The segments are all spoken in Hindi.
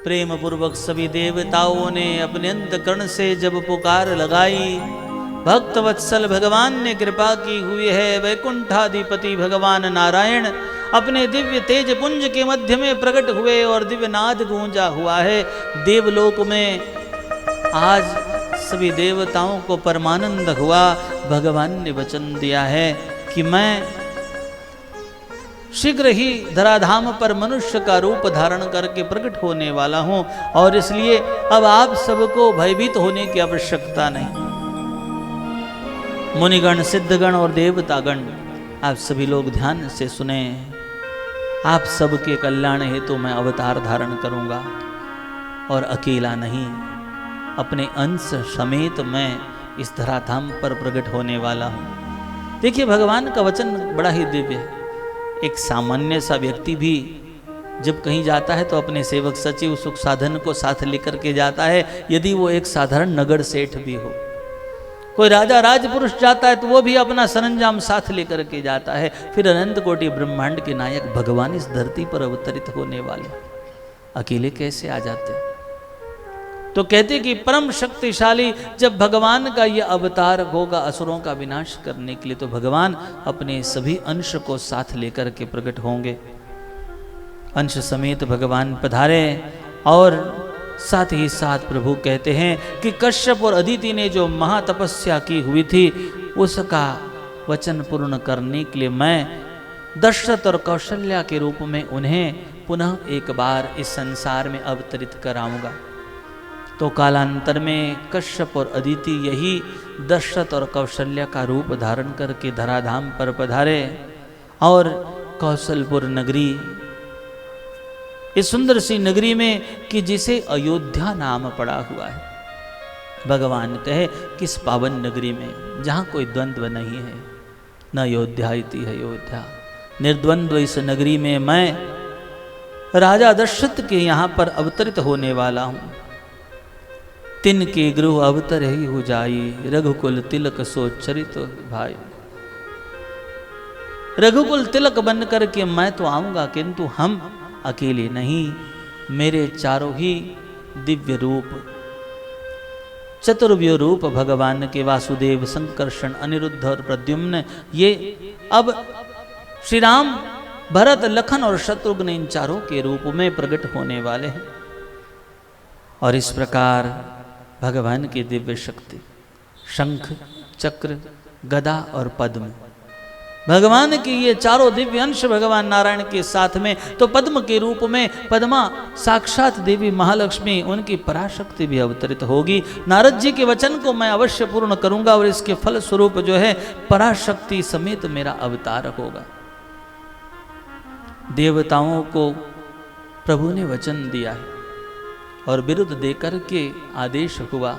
प्रेम पूर्वक सभी देवताओं ने अपने अंतकरण से जब पुकार लगाई, भक्त वत्सल भगवान ने कृपा की हुई है। वैकुंठाधिपति भगवान नारायण अपने दिव्य तेज पुंज के मध्य में प्रकट हुए और दिव्य नाद गूंजा हुआ है। देवलोक में आज सभी देवताओं को परमानंद हुआ। भगवान ने वचन दिया है कि मैं शीघ्र ही धराधाम पर मनुष्य का रूप धारण करके प्रकट होने वाला हूं, और इसलिए अब आप सबको भयभीत होने की आवश्यकता नहीं। मुनिगण, सिद्धगण और देवतागण, आप सभी लोग ध्यान से सुने। आप सबके कल्याण हेतु मैं अवतार धारण करूंगा, और अकेला नहीं, अपने अंश समेत मैं इस धराधाम पर प्रकट होने वाला हूं। देखिए, भगवान का वचन बड़ा ही दिव्य है। एक सामान्य सा व्यक्ति भी जब कहीं जाता है तो अपने सेवक सचिव सुख साधन को साथ लेकर के जाता है, यदि वो एक साधारण नगर सेठ भी हो। कोई राजा राजपुरुष जाता है तो वो भी अपना सरंजाम साथ लेकर के जाता है। फिर अनंत कोटि ब्रह्मांड के नायक भगवान इस धरती पर अवतरित होने वाले अकेले कैसे आ जाते हैं? तो कहते कि परम शक्तिशाली जब भगवान का यह अवतार होगा असुरों का विनाश करने के लिए, तो भगवान अपने सभी अंश को साथ लेकर के प्रकट होंगे। अंश समेत भगवान पधारे, और साथ ही साथ प्रभु कहते हैं कि कश्यप और अदिति ने जो महातपस्या की हुई थी, उसका वचन पूर्ण करने के लिए मैं दशरथ और कौशल्या के रूप में उन्हें पुनः एक बार इस संसार में अवतरित कराऊंगा। तो कालांतर में कश्यप और अदिति यही दशरथ और कौशल्या का रूप धारण करके धराधाम पर पधारे, और कौशलपुर नगरी, इस सुंदर सी नगरी में कि जिसे अयोध्या नाम पड़ा हुआ है, भगवान कहे कि इस पावन नगरी में जहाँ कोई द्वंद्व नहीं है, न अयोध्या इति है अयोध्या, निर्द्वंद्व इस नगरी में मैं राजा दशरथ के यहाँ पर अवतरित होने वाला हूँ। तिनके गृह अवतर ही हो जाई, रघुकुल तिलक सो चरित भाई। रघुकुल तिलक बन करके मैं तो आऊंगा, किंतु हम अकेले नहीं, मेरे चारों ही दिव्य रूप, चतुर्व्यूह रूप भगवान के वासुदेव, संकर्षण, अनिरुद्ध और प्रद्युम्न, ये अब श्री राम, भरत, लखन और शत्रुघ्न इन चारों के रूप में प्रकट होने वाले हैं। और इस प्रकार भगवान की दिव्य शक्ति, शंख, चक्र, गदा और पद्म, भगवान की ये चारों दिव्य अंश भगवान नारायण के साथ में, तो पद्म के रूप में पद्मा साक्षात देवी महालक्ष्मी, उनकी पराशक्ति भी अवतरित होगी। नारद जी के वचन को मैं अवश्य पूर्ण करूंगा, और इसके फल स्वरूप जो है पराशक्ति समेत मेरा अवतार होगा। देवताओं को प्रभु ने वचन दिया है, और विरुद्ध देकर के आदेश हुआ।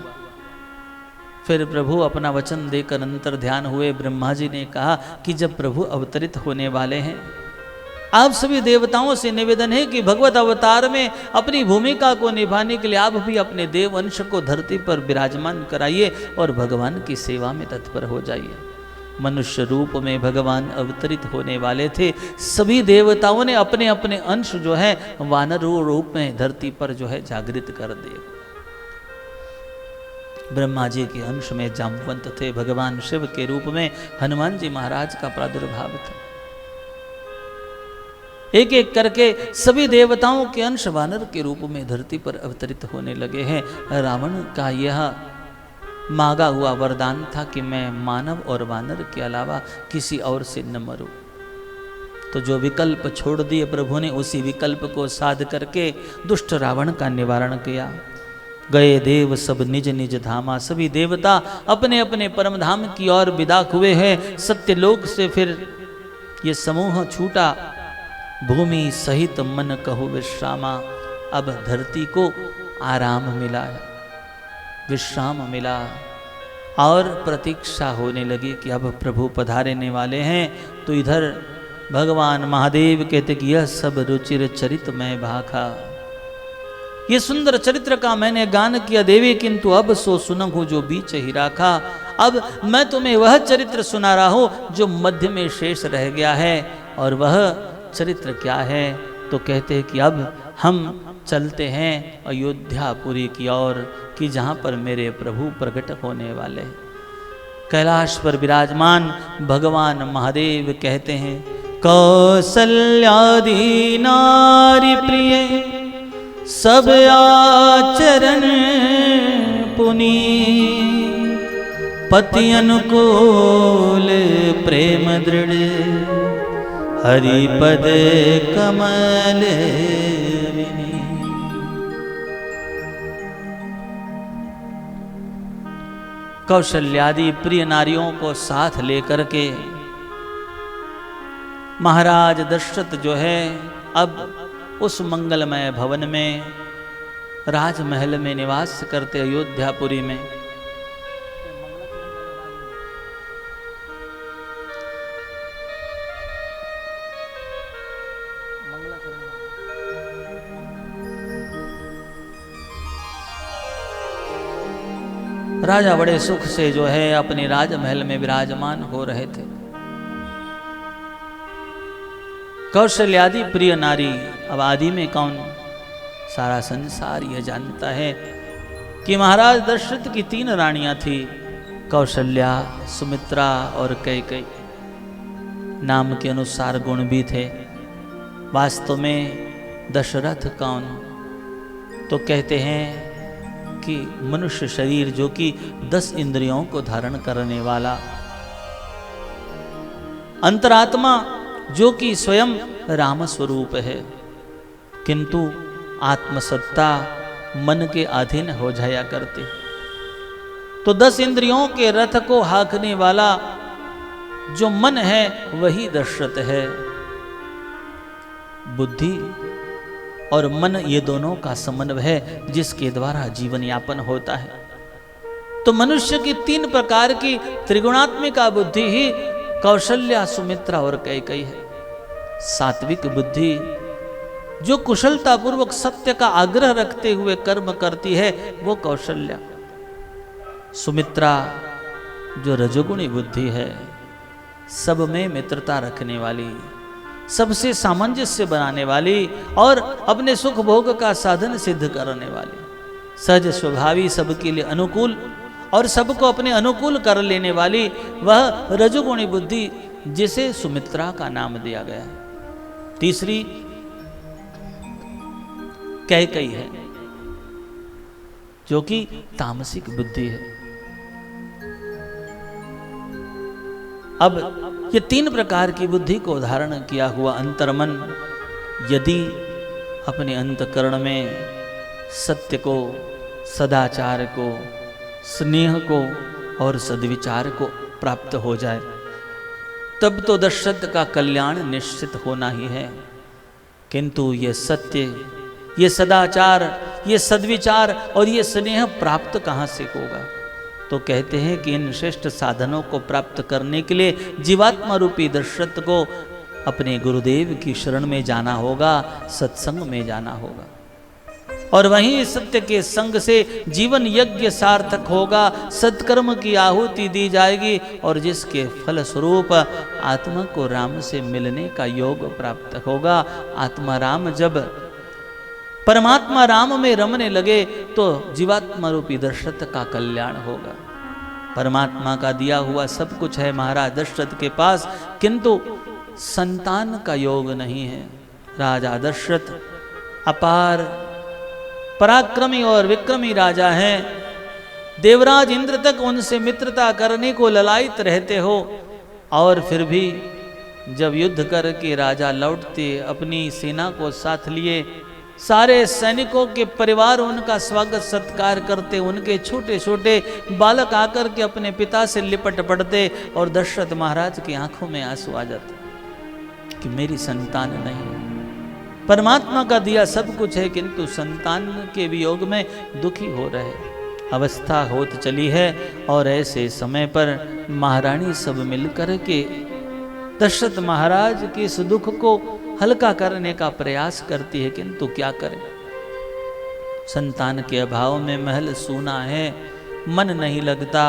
फिर प्रभु अपना वचन देकर अंतर ध्यान हुए। ब्रह्मा जी ने कहा कि जब प्रभु अवतरित होने वाले हैं, आप सभी देवताओं से निवेदन है कि भगवत अवतार में अपनी भूमिका को निभाने के लिए आप भी अपने देव अंश को धरती पर विराजमान कराइए और भगवान की सेवा में तत्पर हो जाइए। मनुष्य रूप में भगवान अवतरित होने वाले थे। सभी देवताओं ने अपने अपने अंश जो है वानर रूप में धरती पर जो है जागृत कर दिए। ब्रह्मा जी के अंश में जामवंत थे, भगवान शिव के रूप में हनुमान जी महाराज का प्रादुर्भाव था। एक एक करके सभी देवताओं के अंश वानर के रूप में धरती पर अवतरित होने लगे हैं। रावण का यह मांगा हुआ वरदान था कि मैं मानव और वानर के अलावा किसी और से न मरूं। तो जो विकल्प छोड़ दिए प्रभु ने, उसी विकल्प को साध करके दुष्ट रावण का निवारण किया। गए देव सब निज निज धामा, सभी देवता अपने अपने परम धाम की ओर विदा हुए हैं। सत्यलोक से फिर ये समूह छूटा, भूमि सहित मन कहु विश्रामा। अब धरती को आराम मिला है, विश्राम मिला, और प्रतीक्षा होने लगी कि अब प्रभु पधारने वाले हैं। तो इधर भगवान महादेव कहते कि यह सब रुचिर चरित मैं भाखा, ये सुंदर चरित्र का मैंने गान किया देवी, किंतु अब सो सुनहु जो बीच ही राखा। अब मैं तुम्हें वह चरित्र सुना रहा हूं जो मध्य में शेष रह गया है। और वह चरित्र क्या है? तो कहते हैं कि अब हम चलते हैं अयोध्यापुरी की ओर कि जहाँ पर मेरे प्रभु प्रकट होने वाले हैं। कैलाश पर विराजमान भगवान महादेव कहते हैं, कौसल्यादि नारी प्रिय सब आचरण पुनी, पति अनुकूल प्रेम दृढ़ हरिपद कमल विनी। कौशल्यादि प्रिय नारियों को साथ लेकर के महाराज दशरथ जो है अब उस मंगलमय भवन में राजमहल में निवास करते अयोध्यापुरी में। राजा बड़े सुख से जो है अपने राजमहल में विराजमान हो रहे थे। कौशल्यादि प्रिय नारी, अब आदि में कौन? सारा संसार यह जानता है कि महाराज दशरथ की 3 रानियां थी, कौशल्या, सुमित्रा और कैकेयी। नाम के अनुसार गुण भी थे। वास्तव में दशरथ कौन? तो कहते हैं कि मनुष्य शरीर जो कि 10 इंद्रियों को धारण करने वाला, अंतरात्मा जो कि स्वयं राम स्वरूप है, किंतु आत्मसत्ता मन के अधीन हो जाया करती। तो 10 इंद्रियों के रथ को हाँकने वाला जो मन है वही दशरथ है। बुद्धि और मन ये दोनों का समन्वय है जिसके द्वारा जीवन यापन होता है। तो मनुष्य की 3 प्रकार की त्रिगुणात्मिका बुद्धि ही कौशल्या, सुमित्रा और कैकेयी है। सात्विक बुद्धि जो कुशलता पूर्वक सत्य का आग्रह रखते हुए कर्म करती है वो कौशल्या। सुमित्रा जो रजोगुणी बुद्धि है, सब में मित्रता रखने वाली, सबसे सामंजस्य बनाने वाली और अपने सुख भोग का साधन सिद्ध करने वाली, सहज स्वभावी, सबके लिए अनुकूल और सबको अपने अनुकूल कर लेने वाली वह रजोगुणी बुद्धि जिसे सुमित्रा का नाम दिया गया है। तीसरी कैकेयी है जो कि तामसिक बुद्धि है। अब ये 3 प्रकार की बुद्धि को धारण किया हुआ अंतर्मन यदि अपने अंतकरण में सत्य को, सदाचार को, स्नेह को और सद्विचार को प्राप्त हो जाए तब तो दशरथ का कल्याण निश्चित होना ही है। किंतु ये सत्य, ये सदाचार, ये सद्विचार और ये स्नेह प्राप्त कहाँ से होगा? तो कहते हैं कि इन श्रेष्ठ साधनों को प्राप्त करने के लिए जीवात्मा रूपी दशरथ को अपने गुरुदेव की शरण में जाना होगा, सत्संग में जाना होगा और वहीं सत्य के संग से जीवन यज्ञ सार्थक होगा, सत्कर्म की आहुति दी जाएगी और जिसके फल स्वरूप आत्मा को राम से मिलने का योग प्राप्त होगा। आत्मा राम जब परमात्मा राम में रमने लगे तो जीवात्मा रूपी दशरथ का कल्याण होगा। परमात्मा का दिया हुआ सब कुछ है महाराज दशरथ के पास, किंतु संतान का योग नहीं है। राजा दशरथ अपार पराक्रमी और विक्रमी राजा हैं। देवराज इंद्र तक उनसे मित्रता करने को ललायित रहते हो और फिर भी जब युद्ध करके राजा लौटते अपनी सेना को साथ लिए, सारे सैनिकों के परिवार उनका स्वागत सत्कार करते, उनके छोटे छोटे बालक आकर के अपने पिता से लिपट पड़ते और दशरथ महाराज की आंखों में आंसू आ जाते कि मेरी संतान नहीं। परमात्मा का दिया सब कुछ है किंतु संतान के वियोग में दुखी हो रहे। अवस्था होत चली है और ऐसे समय पर महारानी सब मिलकर के दशरथ महाराज के इस दुख को हल्का करने का प्रयास करती है, किंतु क्या करें? संतान के अभाव में महल सूना है, मन नहीं लगता।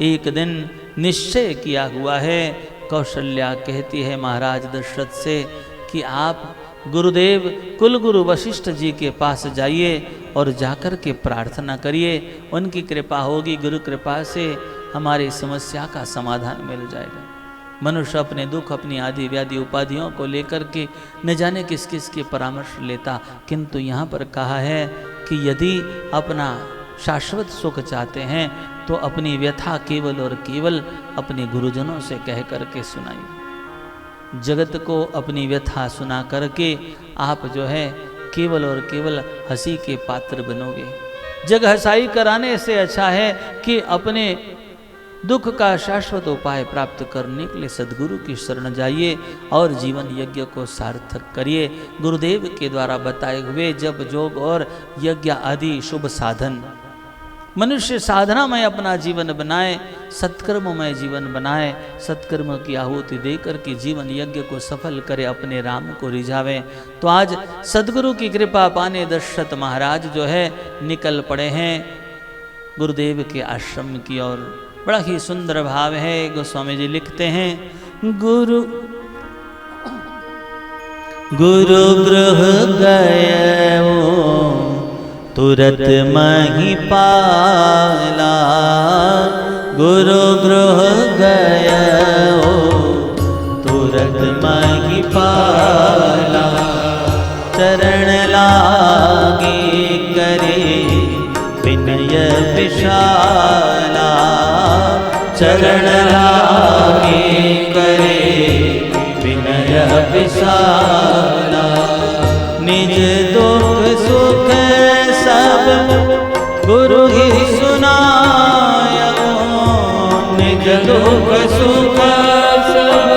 एक दिन निश्चय किया हुआ है। कौशल्या कहती है महाराज दशरथ से कि आप गुरुदेव कुलगुरु वशिष्ठ जी के पास जाइए और जाकर के प्रार्थना करिए, उनकी कृपा होगी, गुरु कृपा से हमारी समस्या का समाधान मिल जाएगा। मनुष्य अपने दुख, अपनी आदि व्याधि उपाधियों को लेकर के न जाने किस किस के परामर्श लेता, किंतु यहाँ पर कहा है कि यदि अपना शाश्वत सुख चाहते हैं तो अपनी व्यथा केवल और केवल अपने गुरुजनों से कह करके सुनाइए। जगत को अपनी व्यथा सुना करके आप जो है केवल और केवल हंसी के पात्र बनोगे। जग हंसाई कराने से अच्छा है कि अपने दुख का शाश्वत उपाय प्राप्त करने के लिए सद्गुरु की शरण जाइए और जीवन यज्ञ को सार्थक करिए। गुरुदेव के द्वारा बताए हुए जप, जोग और यज्ञ आदि शुभ साधन मनुष्य साधना में अपना जीवन बनाए, सत्कर्मों में जीवन बनाए, सत्कर्म की आहुति देकर के जीवन यज्ञ को सफल करे, अपने राम को रिझावे। तो आज सद्गुरु की कृपा पाने दशरथ महाराज जो है निकल पड़े हैं गुरुदेव के आश्रम की ओर। बड़ा ही सुंदर भाव है। गोस्वामी जी लिखते हैं, गुरु गृह गए तुरत मही पाला, गुरु गृह गयो तुरत मही पाला, चरण लागे करे विनय विशाला, चरण लागे करे विनय विशाला, निज दुख सुख सब गुरु ही सुनायो, निज दुख सुख सब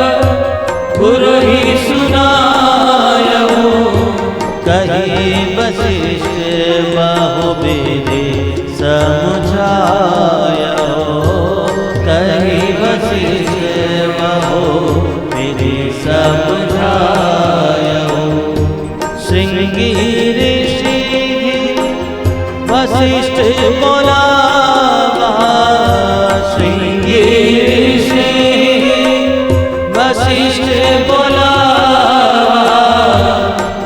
गुरु ही सुनायो, कही वशिष्ठ बहु बेदे समुझायो, कही वशिष्ठ बहु बेदे समुझायो, श्रृंगी ऋषि वशिष्ठ बोलावा, श्रृंगी ऋषि वशिष्ठ बोलावा,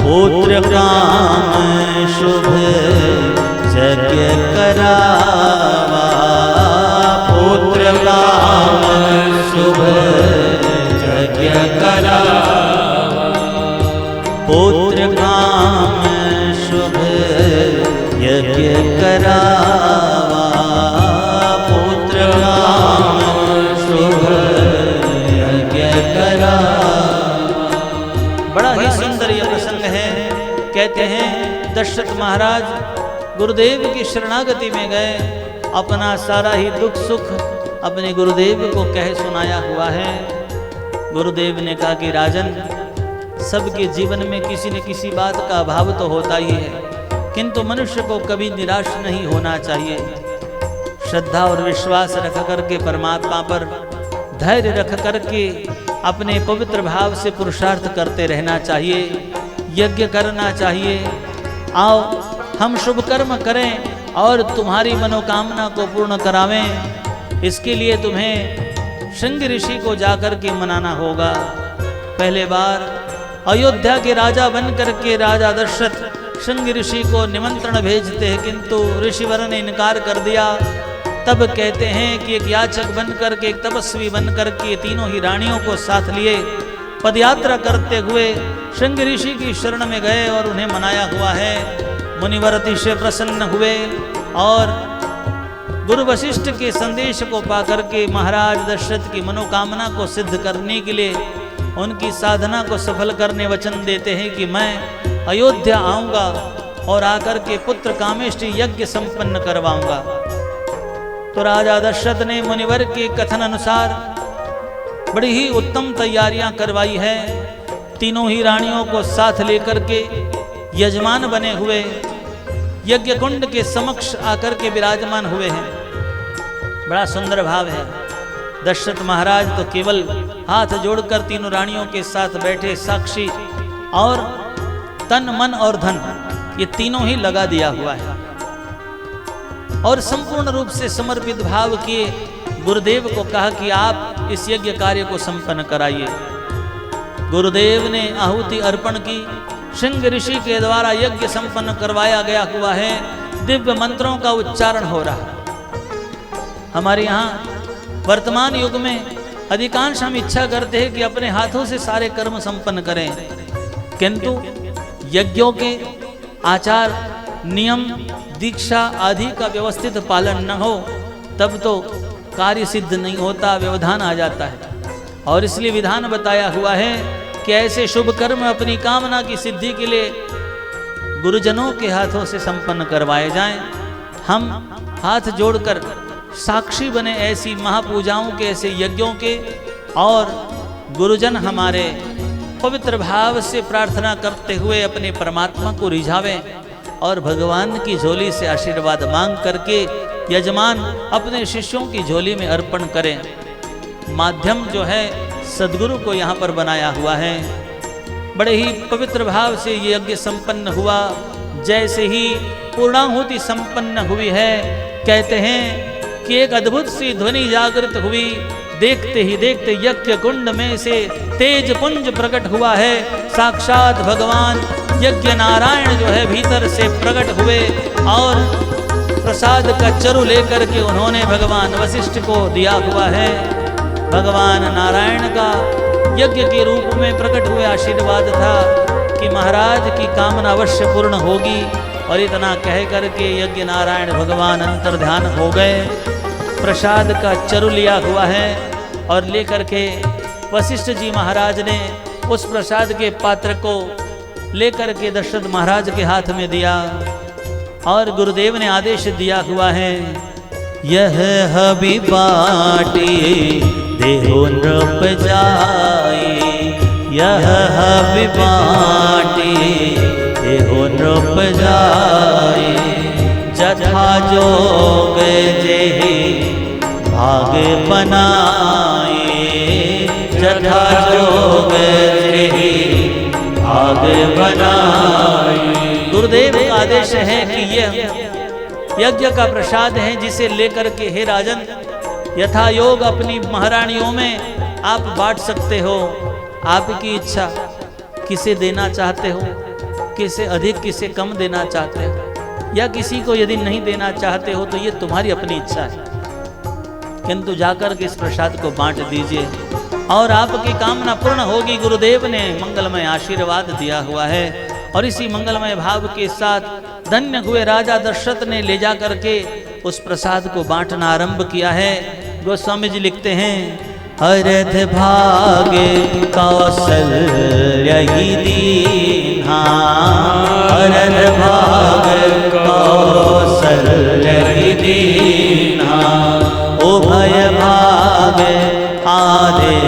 पुत्र काम शुभ यज्ञ करावा, पुत्र काम शुभ यज्ञ करावा, पुत्र काम शुभ यज्ञ करावा, पुत्र काम शुभ यज्ञ करावा। बड़ा ही सुंदर यह प्रसंग है। कहते हैं दशरथ महाराज गुरुदेव की शरणागति में गए, अपना सारा ही दुख सुख अपने गुरुदेव को कह सुनाया हुआ है। गुरुदेव ने कहा कि राजन, सबके जीवन में किसी न किसी बात का अभाव तो होता ही है, किंतु मनुष्य को कभी निराश नहीं होना चाहिए। श्रद्धा और विश्वास रख करके परमात्मा पर धैर्य रख करके अपने पवित्र भाव से पुरुषार्थ करते रहना चाहिए, यज्ञ करना चाहिए। आओ हम शुभ कर्म करें और तुम्हारी मनोकामना को पूर्ण करावें। इसके लिए तुम्हें श्रृंग ऋषि को जाकर के मनाना होगा। पहले बार अयोध्या के राजा बनकर के राजा दशरथ श्रृंग ऋषि को निमंत्रण भेजते हैं, किंतु ऋषिवर ने इनकार कर दिया। तब कहते हैं कि एक याचक बनकर के, एक तपस्वी बनकर के तीनों ही रानियों को साथ लिए पदयात्रा करते हुए श्रृंग ऋषि की शरण में गए और उन्हें मनाया हुआ है। मुनिवर अतिशय प्रसन्न हुए और गुरु वशिष्ठ के संदेश को पाकर के महाराज दशरथ की मनोकामना को सिद्ध करने के लिए, उनकी साधना को सफल करने वचन देते हैं कि मैं अयोध्या आऊंगा और आकर के पुत्र कामेष्टि यज्ञ संपन्न करवाऊंगा। तो राजा दशरथ ने मुनिवर के कथन अनुसार बड़ी ही उत्तम तैयारियां करवाई है। तीनों ही रानियों को साथ लेकर के यजमान बने हुए यज्ञ कुंड के समक्ष आकर के विराजमान हुए हैं। बड़ा सुंदर भाव है। दशरथ महाराज तो केवल हाथ जोड़कर तीनों रानियों के साथ बैठे साक्षी, और तन मन और धन ये तीनों ही लगा दिया हुआ है और संपूर्ण रूप से समर्पित भाव किए गुरुदेव को कहा कि आप इस यज्ञ कार्य को संपन्न कराइए। गुरुदेव ने आहुति अर्पण की, श्रृंग ऋषि के द्वारा यज्ञ संपन्न करवाया गया हुआ है। दिव्य मंत्रों का उच्चारण हो रहा है। हमारे यहाँ वर्तमान युग में अधिकांश हम इच्छा करते हैं कि अपने हाथों से सारे कर्म संपन्न करें, किंतु यज्ञों के आचार नियम दीक्षा आदि का व्यवस्थित पालन न हो तब तो कार्य सिद्ध नहीं होता, व्यवधान आ जाता है। और इसलिए विधान बताया हुआ है कि ऐसे शुभ कर्म अपनी कामना की सिद्धि के लिए गुरुजनों के हाथों से संपन्न करवाए जाएं। हम हाथ जोड़कर साक्षी बने ऐसी महापूजाओं के, ऐसे यज्ञों के, और गुरुजन हमारे पवित्र भाव से प्रार्थना करते हुए अपने परमात्मा को रिझावें और भगवान की झोली से आशीर्वाद मांग करके यजमान अपने शिष्यों की झोली में अर्पण करें। माध्यम जो है सद्गुरु को यहाँ पर बनाया हुआ है। बड़े ही पवित्र भाव से ये यज्ञ संपन्न हुआ। जैसे ही पूर्णाहुति संपन्न हुई है, कहते हैं कि एक अद्भुत सी ध्वनि जागृत हुई। देखते ही देखते यज्ञ कुंड में से तेज पुंज प्रकट हुआ है। साक्षात भगवान यज्ञ नारायण जो है भीतर से प्रकट हुए और प्रसाद का चरु लेकर के उन्होंने भगवान वशिष्ठ को दिया हुआ है। भगवान नारायण का यज्ञ के रूप में प्रकट हुए आशीर्वाद था कि महाराज की कामना अवश्य पूर्ण होगी। और इतना कह करके यज्ञ नारायण भगवान अंतर ध्यान हो गए। प्रसाद का चरु लिया हुआ है और लेकर के वशिष्ठ जी महाराज ने उस प्रसाद के पात्र को लेकर के दशरथ महाराज के हाथ में दिया और गुरुदेव ने आदेश दिया हुआ है, यह हबि बाटी देहो नृप जाए, यह हबि बाटी देहो नृप जाए, जथा जोग जेहि भाग बनाए, जथा जोग जेहि भाग बनाए। गुरुदेव का आदेश है कि यह यज्ञ का प्रसाद है जिसे लेकर के हे राजन यथा योग अपनी महारानियों में आप बांट सकते हो। आपकी इच्छा, किसे देना चाहते हो, किसे अधिक किसे कम देना चाहते हो, या किसी को यदि नहीं देना चाहते हो तो ये तुम्हारी अपनी इच्छा है, किंतु जाकर के इस प्रसाद को बांट दीजिए और आपकी कामना पूर्ण होगी। गुरुदेव ने मंगलमय आशीर्वाद दिया हुआ है और इसी मंगलमय भाव के साथ धन्य हुए राजा दशरथ ने ले जा करके उस प्रसाद को बांटना आरंभ किया है। गोस्वामी जी लिखते हैं, अरथ भागे कौशल्य दीन्हा, अरथ भागे कौशल्य दीन्हा, उभय भाग आदे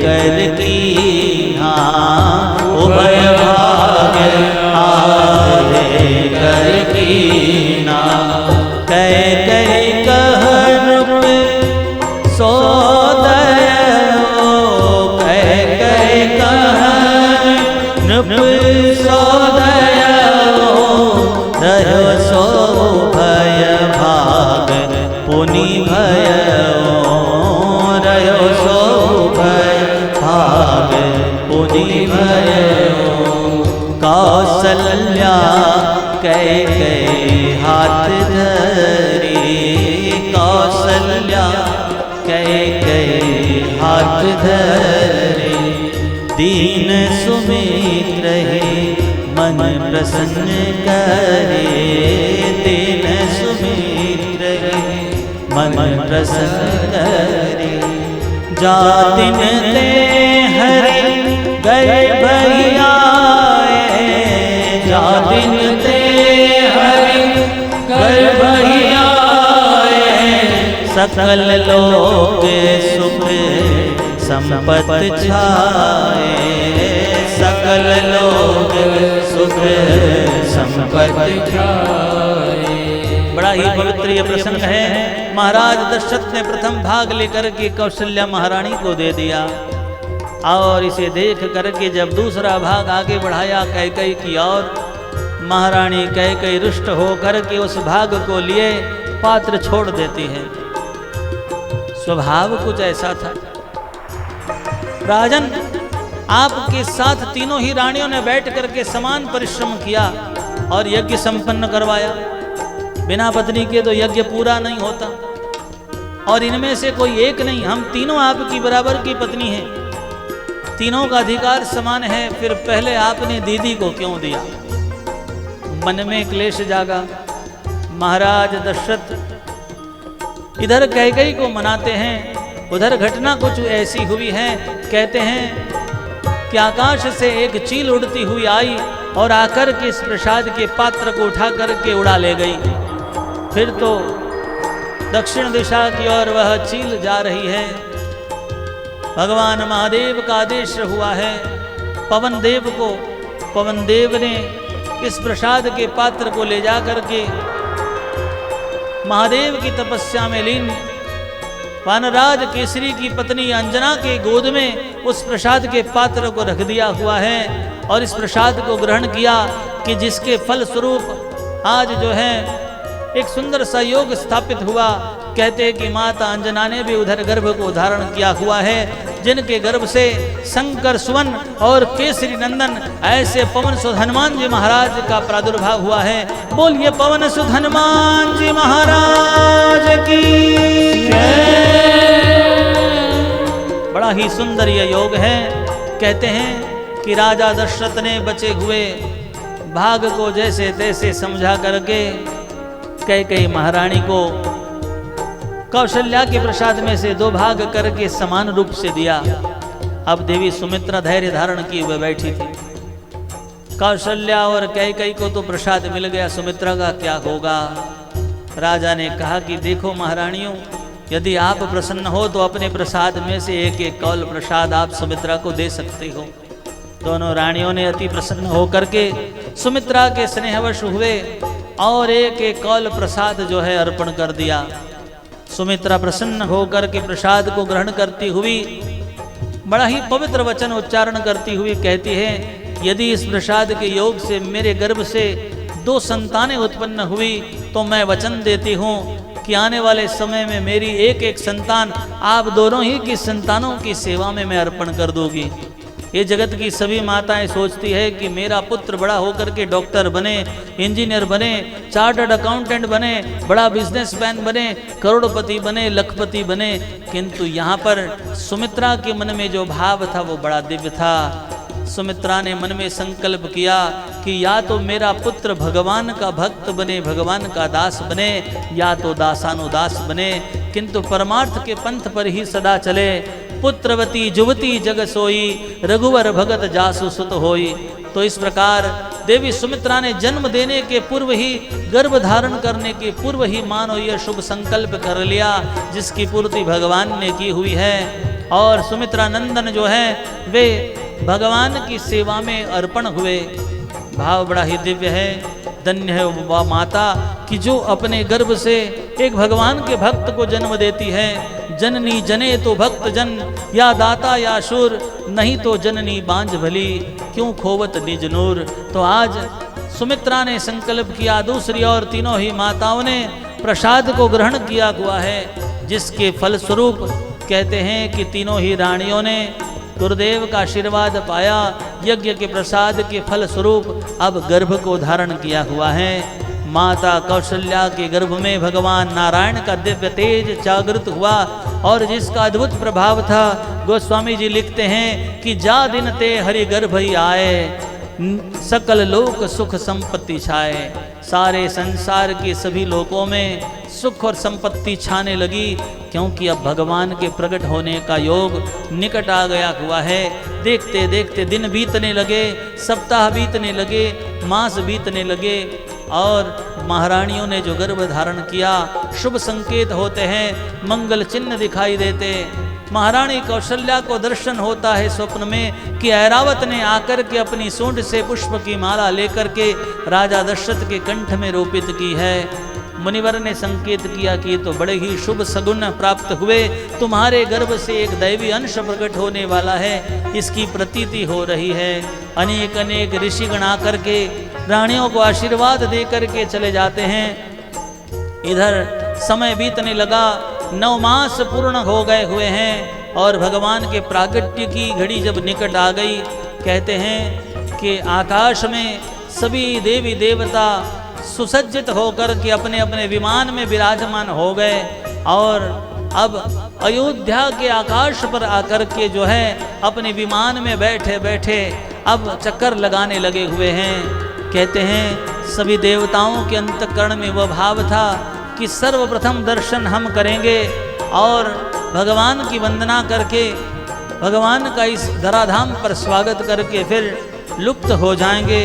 कर कीन्हा, उभय भाग आदे कर कीन्हा, कह कह कहन सोदय कह कह कहन नृप सोदय रहो सो भय भाग पुनि भय रहो सो भय भाग पुनि भय। कौशल्या कह कह हाथ धरे, कौशल्या कह कह हाथ धरे, दीन सुमित रहे मन प्रसन्न करे, दीन सुमित रहे मन प्रसन्न करे। जा दिन ते हरि गए भैयाए, जा दिन ते हरि गए भैयाए, सकल लोक सुख संपत्ति छाए, सकल लोक सुख संपत्ति छाए। बड़ा ही पवित्र ये प्रसंग है। महाराज दशरथ ने प्रथम भाग लेकर के कौशल्या महारानी को दे दिया और इसे देख करके जब दूसरा भाग आगे बढ़ाया कैकेयी की और महारानी कैकेयी रुष्ट होकर के उस भाग को लिए पात्र छोड़ देती है। स्वभाव कुछ ऐसा था। राजन आपके साथ तीनों ही रानियों ने बैठ करके समान परिश्रम किया और यज्ञ संपन्न करवाया। बिना पत्नी के तो यज्ञ पूरा नहीं होता। और इनमें से कोई एक नहीं, हम तीनों आपकी बराबर की पत्नी हैं, तीनों का अधिकार समान है, फिर पहले आपने दीदी को क्यों दिया? मन में क्लेश जागा। महाराज दशरथ इधर कैकेयी को मनाते हैं, उधर घटना कुछ ऐसी हुई है। कहते हैं कि आकाश से एक चील उड़ती हुई आई और आकर के इस प्रसाद के पात्र को उठा करके उड़ा ले गई। फिर तो दक्षिण दिशा की ओर वह चील जा रही है। भगवान महादेव का आदेश हुआ है पवन देव ने इस प्रसाद के पात्र को ले जा करके महादेव की तपस्या में लीन वानराज केसरी की पत्नी अंजना के गोद में उस प्रसाद के पात्र को रख दिया हुआ है और इस प्रसाद को ग्रहण किया कि जिसके फल स्वरूप आज जो है एक सुंदर सा योग स्थापित हुआ। कहते हैं कि माता अंजना ने भी उधर गर्भ को धारण किया हुआ है, जिनके गर्भ से शंकर सुवन और केसरी नंदन ऐसे पवन सुत हनुमान जी महाराज का प्रादुर्भाव हुआ है। बोलिए पवन सुत हनुमान जी महाराज की बड़ा ही सुंदर यह योग है। कहते हैं कि राजा दशरथ ने बचे हुए भाग को जैसे तैसे समझा करके कैकेयी महारानी को कौशल्या के प्रसाद में से 2 भाग करके समान रूप से दिया। अब देवी सुमित्रा धैर्य धारण किए हुए बैठी थी। कौशल्या और कैकेयी को तो प्रसाद मिल गया, सुमित्रा का क्या होगा? राजा ने कहा कि देखो महारानियों, यदि आप प्रसन्न हो तो अपने प्रसाद में से एक एक कौल प्रसाद आप सुमित्रा को दे सकते हो। दोनों रानियों ने अति प्रसन्न होकर के सुमित्रा के स्नेहवश हुए और एक एक कौल प्रसाद जो है अर्पण कर दिया। सुमित्रा प्रसन्न होकर के प्रसाद को ग्रहण करती हुई बड़ा ही पवित्र वचन उच्चारण करती हुई कहती है, यदि इस प्रसाद के योग से मेरे गर्भ से 2 संतानें उत्पन्न हुई तो मैं वचन देती हूँ कि आने वाले समय में मेरी एक एक संतान आप दोनों ही की संतानों की सेवा में मैं अर्पण कर दूंगी। ये जगत की सभी माताएं सोचती है कि मेरा पुत्र बड़ा होकर के डॉक्टर बने, इंजीनियर बने, चार्टर्ड अकाउंटेंट बने, बड़ा बिजनेसमैन बने, करोड़पति बने, लखपति बने। किंतु यहाँ पर सुमित्रा के मन में जो भाव था वो बड़ा दिव्य था। सुमित्रा ने मन में संकल्प किया कि या तो मेरा पुत्र भगवान का भक्त बने, भगवान का दास बने, या तो दासानुदास बने, किंतु परमार्थ के पंथ पर ही सदा चले। पुत्रवती जुवती जग सोई, रघुवर भगत जासु सुत होई। तो इस प्रकार देवी सुमित्रा ने जन्म देने के पूर्व ही, गर्भ धारण करने के पूर्व ही मानो यह शुभ संकल्प कर लिया, जिसकी पूर्ति भगवान ने की हुई है। और सुमित्रा नंदन जो है वे भगवान की सेवा में अर्पण हुए। भाव बड़ा ही दिव्य है। धन्य है वह माता कि जो अपने गर्भ से एक भगवान के भक्त को जन्म देती है। जननी जने तो भक्त जन, या दाता या शूर, नहीं तो जननी बांझ भली, क्यों खोवत निज नूर। तो आज सुमित्रा ने संकल्प किया, दूसरी और तीनों ही माताओं ने प्रसाद को ग्रहण किया हुआ है, जिसके फल स्वरूप कहते हैं कि तीनों ही रानियों ने गुरुदेव का आशीर्वाद पाया। यज्ञ के प्रसाद के फल स्वरूप अब गर्भ को धारण किया हुआ है। माता कौशल्या के गर्भ में भगवान नारायण का दिव्य तेज जागृत हुआ और जिसका अद्भुत प्रभाव था। गोस्वामी जी लिखते हैं कि जा दिन ते हरि गर्भ ही आए, सकल लोक सुख संपत्ति छाए। सारे संसार के सभी लोकों में सुख और संपत्ति छाने लगी, क्योंकि अब भगवान के प्रकट होने का योग निकट आ गया हुआ है। देखते देखते दिन बीतने लगे, सप्ताह बीतने लगे, मास बीतने लगे और महारानियों ने जो गर्भ धारण किया, शुभ संकेत होते हैं, मंगल चिन्ह दिखाई देते। महारानी कौशल्या को दर्शन होता है स्वप्न में कि ऐरावत ने आकर के अपनी सूंड से पुष्प की माला लेकर के राजा दशरथ के कंठ में रोपित की है। मुनिवर ने संकेत किया कि ये तो बड़े ही शुभ सगुन प्राप्त हुए, तुम्हारे गर्भ से एक दैवी अंश प्रकट होने वाला है, इसकी प्रतीति हो रही है। अनेक अनेक ऋषिगण आकर के रानियों को आशीर्वाद दे करके चले जाते हैं। इधर समय बीतने लगा, 9 मास पूर्ण हो गए हुए हैं और भगवान के प्रागट्य की घड़ी जब निकट आ गई, कहते हैं कि आकाश में सभी देवी देवता सुसज्जित होकर के अपने अपने विमान में विराजमान हो गए और अब अयोध्या के आकाश पर आकर के जो है अपने विमान में बैठे बैठे अब चक्कर लगाने लगे हुए हैं। कहते हैं सभी देवताओं के अंतःकरण में वह भाव था कि सर्वप्रथम दर्शन हम करेंगे और भगवान की वंदना करके भगवान का इस धराधाम पर स्वागत करके फिर लुप्त हो जाएंगे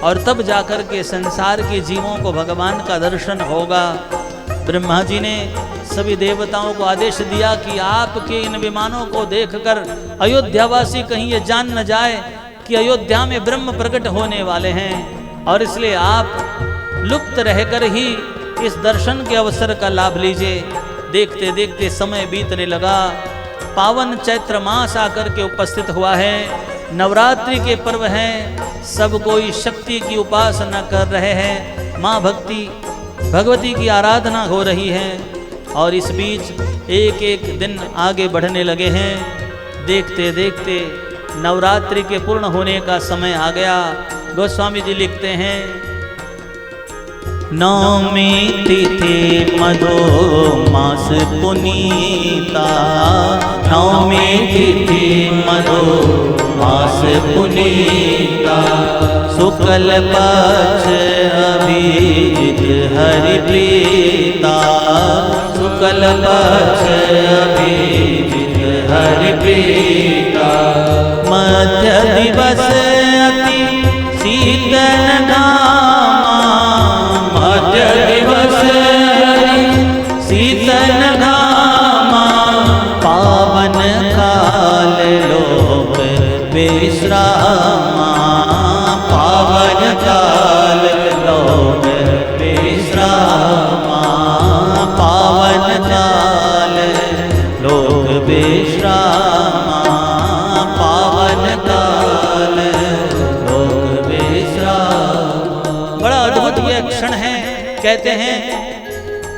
और तब जाकर के संसार के जीवों को भगवान का दर्शन होगा। ब्रह्मा जी ने सभी देवताओं को आदेश दिया कि आपके इन विमानों को देखकर अयोध्यावासी कहीं ये जान न जाए कि अयोध्या में ब्रह्म प्रकट होने वाले हैं, और इसलिए आप लुप्त रहकर ही इस दर्शन के अवसर का लाभ लीजिए। देखते देखते समय बीतने लगा। पावन चैत्र मास आकर के उपस्थित हुआ है। नवरात्रि के पर्व हैं, सब कोई शक्ति की उपासना कर रहे हैं, माँ भगवती की आराधना हो रही है और इस बीच एक एक दिन आगे बढ़ने लगे हैं। देखते देखते नवरात्रि के पूर्ण होने का समय आ गया। गोस्वामी जी लिखते हैं, नवमी तिथि मधो मास पुनीता, नवमी तिथि मधो मास पुनीता, शुक्ल पक्ष अभिजित हरि प्रीता, शुक्ल पक्ष अभिजित हरि प्रीता, मध्य दिवस अति शीतल घामा, मध्य दिवस शीतल घामा, पावन काल लोक विश्रामा, पावन काल लोक विश्रामा, पावन काल लोक विश्रामा, पावन काल लोक विश्रामा। बड़ा अद्भुत यह क्षण है। कहते हैं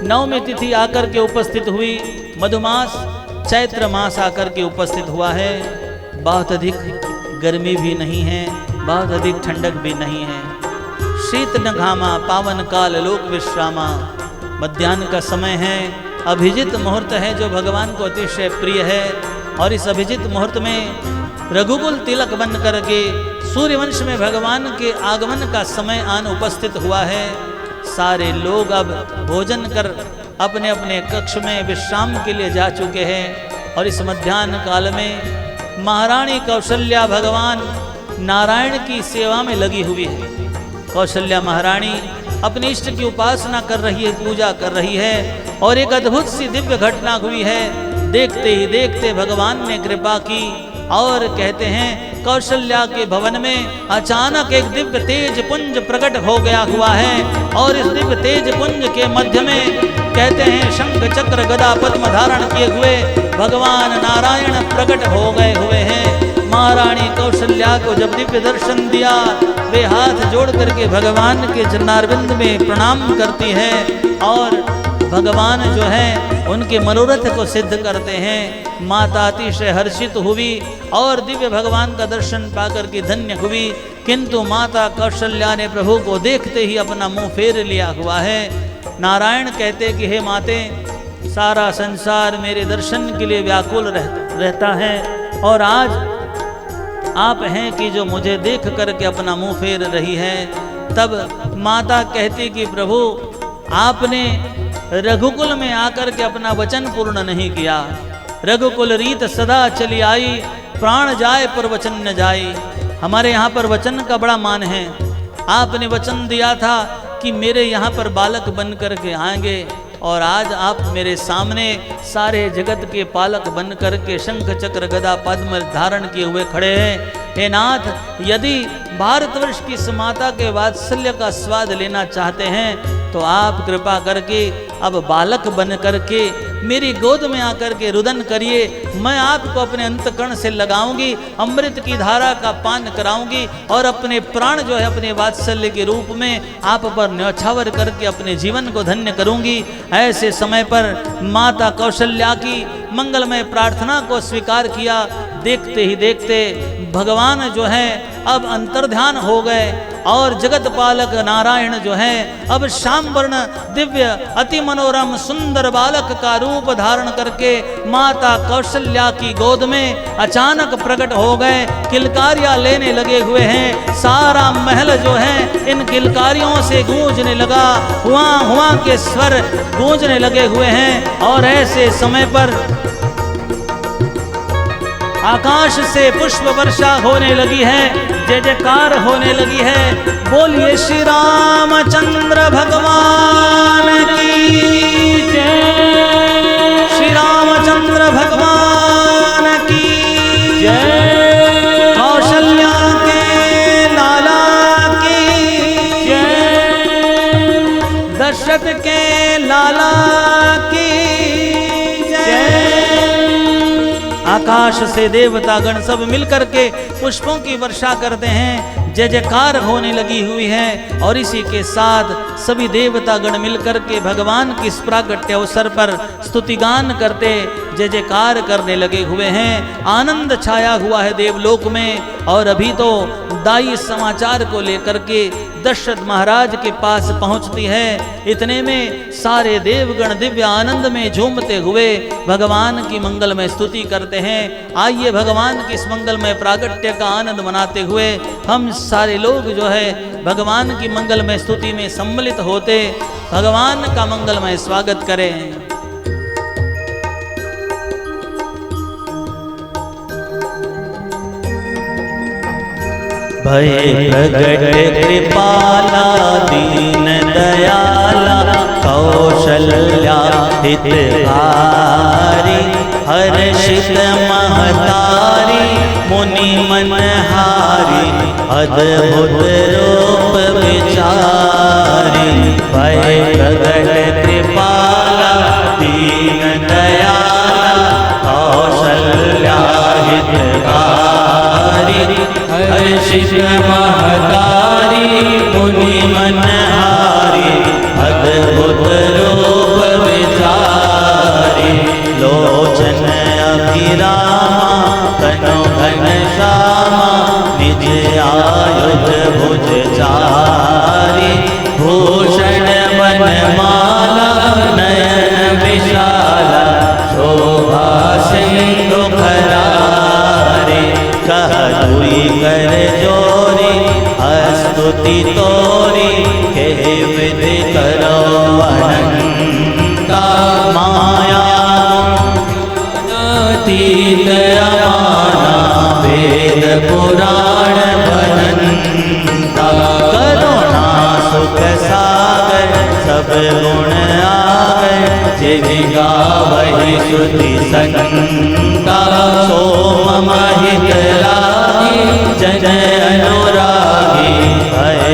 नवमी तिथि आकर के उपस्थित हुई, मधुमास चैत्र मास आकर के उपस्थित हुआ है। बहुत अधिक गर्मी भी नहीं है, बहुत अधिक ठंडक भी नहीं है। शीत न घामा, पावन काल लोक विश्रामा, मध्याह्न का समय है। अभिजित मुहूर्त है जो भगवान को अतिशय प्रिय है और इस अभिजित मुहूर्त में रघुकुल तिलक बन करके सूर्यवंश में भगवान के आगमन का समय आन उपस्थित हुआ है। सारे लोग अब भोजन कर अपने अपने कक्ष में विश्राम के लिए जा चुके हैं और इस मध्याह्न काल में महारानी कौशल्या भगवान नारायण की सेवा में लगी हुई है। कौशल्या महारानी अपने इष्ट की उपासना कर रही है, पूजा कर रही है और एक अद्भुत सी दिव्य घटना हुई है। देखते ही देखते भगवान ने कृपा की और कहते हैं कौशल्या के भवन में अचानक एक दिव्य तेज पुंज प्रकट हो गया हुआ है और इस दिव्य तेज पुंज के मध्य में कहते हैं शंख चक्र गदा पद्म धारण किए हुए भगवान नारायण प्रकट हो गए हुए हैं। महारानी कौशल्या को जब दिव्य दर्शन दिया, वे हाथ जोड़ करके भगवान के चरणारविंद में प्रणाम करती है और भगवान जो है उनके मनोरथ को सिद्ध करते हैं। माता अतिशय हर्षित हुई और दिव्य भगवान का दर्शन पाकर के धन्य हुई, किंतु माता कौशल्या ने प्रभु को देखते ही अपना मुंह फेर लिया हुआ है। नारायण कहते कि हे माते, सारा संसार मेरे दर्शन के लिए व्याकुल रहता है और आज आप हैं कि जो मुझे देख करके अपना मुंह फेर रही है। तब माता कहती कि प्रभु आपने रघुकुल में आकर के अपना वचन पूर्ण नहीं किया। रघुकुल रीत सदा चली आई, प्राण जाए पर वचन न जाए। हमारे यहाँ पर वचन का बड़ा मान है। आपने वचन दिया था कि मेरे यहाँ पर बालक बन करके आएंगे और आज आप मेरे सामने सारे जगत के पालक बन करके शंख चक्र गदा पद्म धारण किए हुए खड़े हैं। हे नाथ, यदि भारतवर्ष की इस माता के वात्सल्य का स्वाद लेना चाहते हैं तो आप कृपा करके अब बालक बन करके मेरी गोद में आकर के रुदन करिए, मैं आपको अपने अंतकरण से लगाऊंगी, अमृत की धारा का पान कराऊंगी और अपने प्राण जो है अपने वात्सल्य के रूप में आप पर न्यौछावर करके अपने जीवन को धन्य करूंगी। ऐसे समय पर माता कौशल्या की मंगलमय प्रार्थना को स्वीकार किया। देखते ही देखते भगवान जो है अब अंतर्ध्यान हो गए और जगत पालक नारायण जो है अब श्याम वर्ण दिव्य अति मनोरम सुंदर बालक का रूप धारण करके माता कौशल्या की गोद में अचानक प्रकट हो गए। किलकारियां लेने लगे हुए हैं, सारा महल जो है इन किलकारियों से गूंजने लगा, हुआ हुआ के स्वर गूंजने लगे हुए हैं। और ऐसे समय पर आकाश से पुष्प वर्षा होने लगी है, जय जयकार होने लगी है। बोलिए श्री रामचंद्र भगवान की जय, श्री रामचंद्र भगवान की जय, कौशल्या के लाला की जय, दशरथ के लाला की जय। आकाश से देवतागण सब मिलकर के पुष्पों की वर्षा करते हैं, जय जयकार होने लगी हुई है। और इसी के साथ सभी देवतागण मिलकर के भगवान की इस प्रागट्य अवसर पर स्तुतिगान करते जय जयकार करने लगे हुए हैं। आनंद छाया हुआ है देवलोक में। और अभी तो दाई समाचार को लेकर के दशरथ महाराज के पास पहुंचती है। इतने में सारे देवगण दिव्य आनंद में झूमते हुए भगवान की मंगलमय स्तुति करते हैं। आइए भगवान की इस मंगलमय प्रागट्य का आनंद मनाते हुए हम सारे लोग जो है भगवान की मंगलमय स्तुति में सम्मिलित होते भगवान का मंगलमय स्वागत करें। भय प्रगट कृपाला दीन दयाला कौशल्या हितकारी, हर्षित महतारी मुनि मनहारी, अद्भुत रूप विचारी। भय प्रगट कृपाला दीन दयाला कौशल्या हितकारी, हर्षित महतारी मुनि मनहारी, अद्भुत रूप विचारी। लोचन अभिरामा तनु घनश्यामा, निज आयुध भुज चारी। भूषण वनमाला नयन विशाला, शोभा सिंधु खरारी। कह दुई कर जोरी स्तुति तोरी, के विधि करो अनंता। माया तीत अमाना, वेद पुराण बनंता। करुणा सुख सागर सब गुण आगर, जिहि गावहि श्रुति संता। सोम महित लागी जन अनुरागी, भय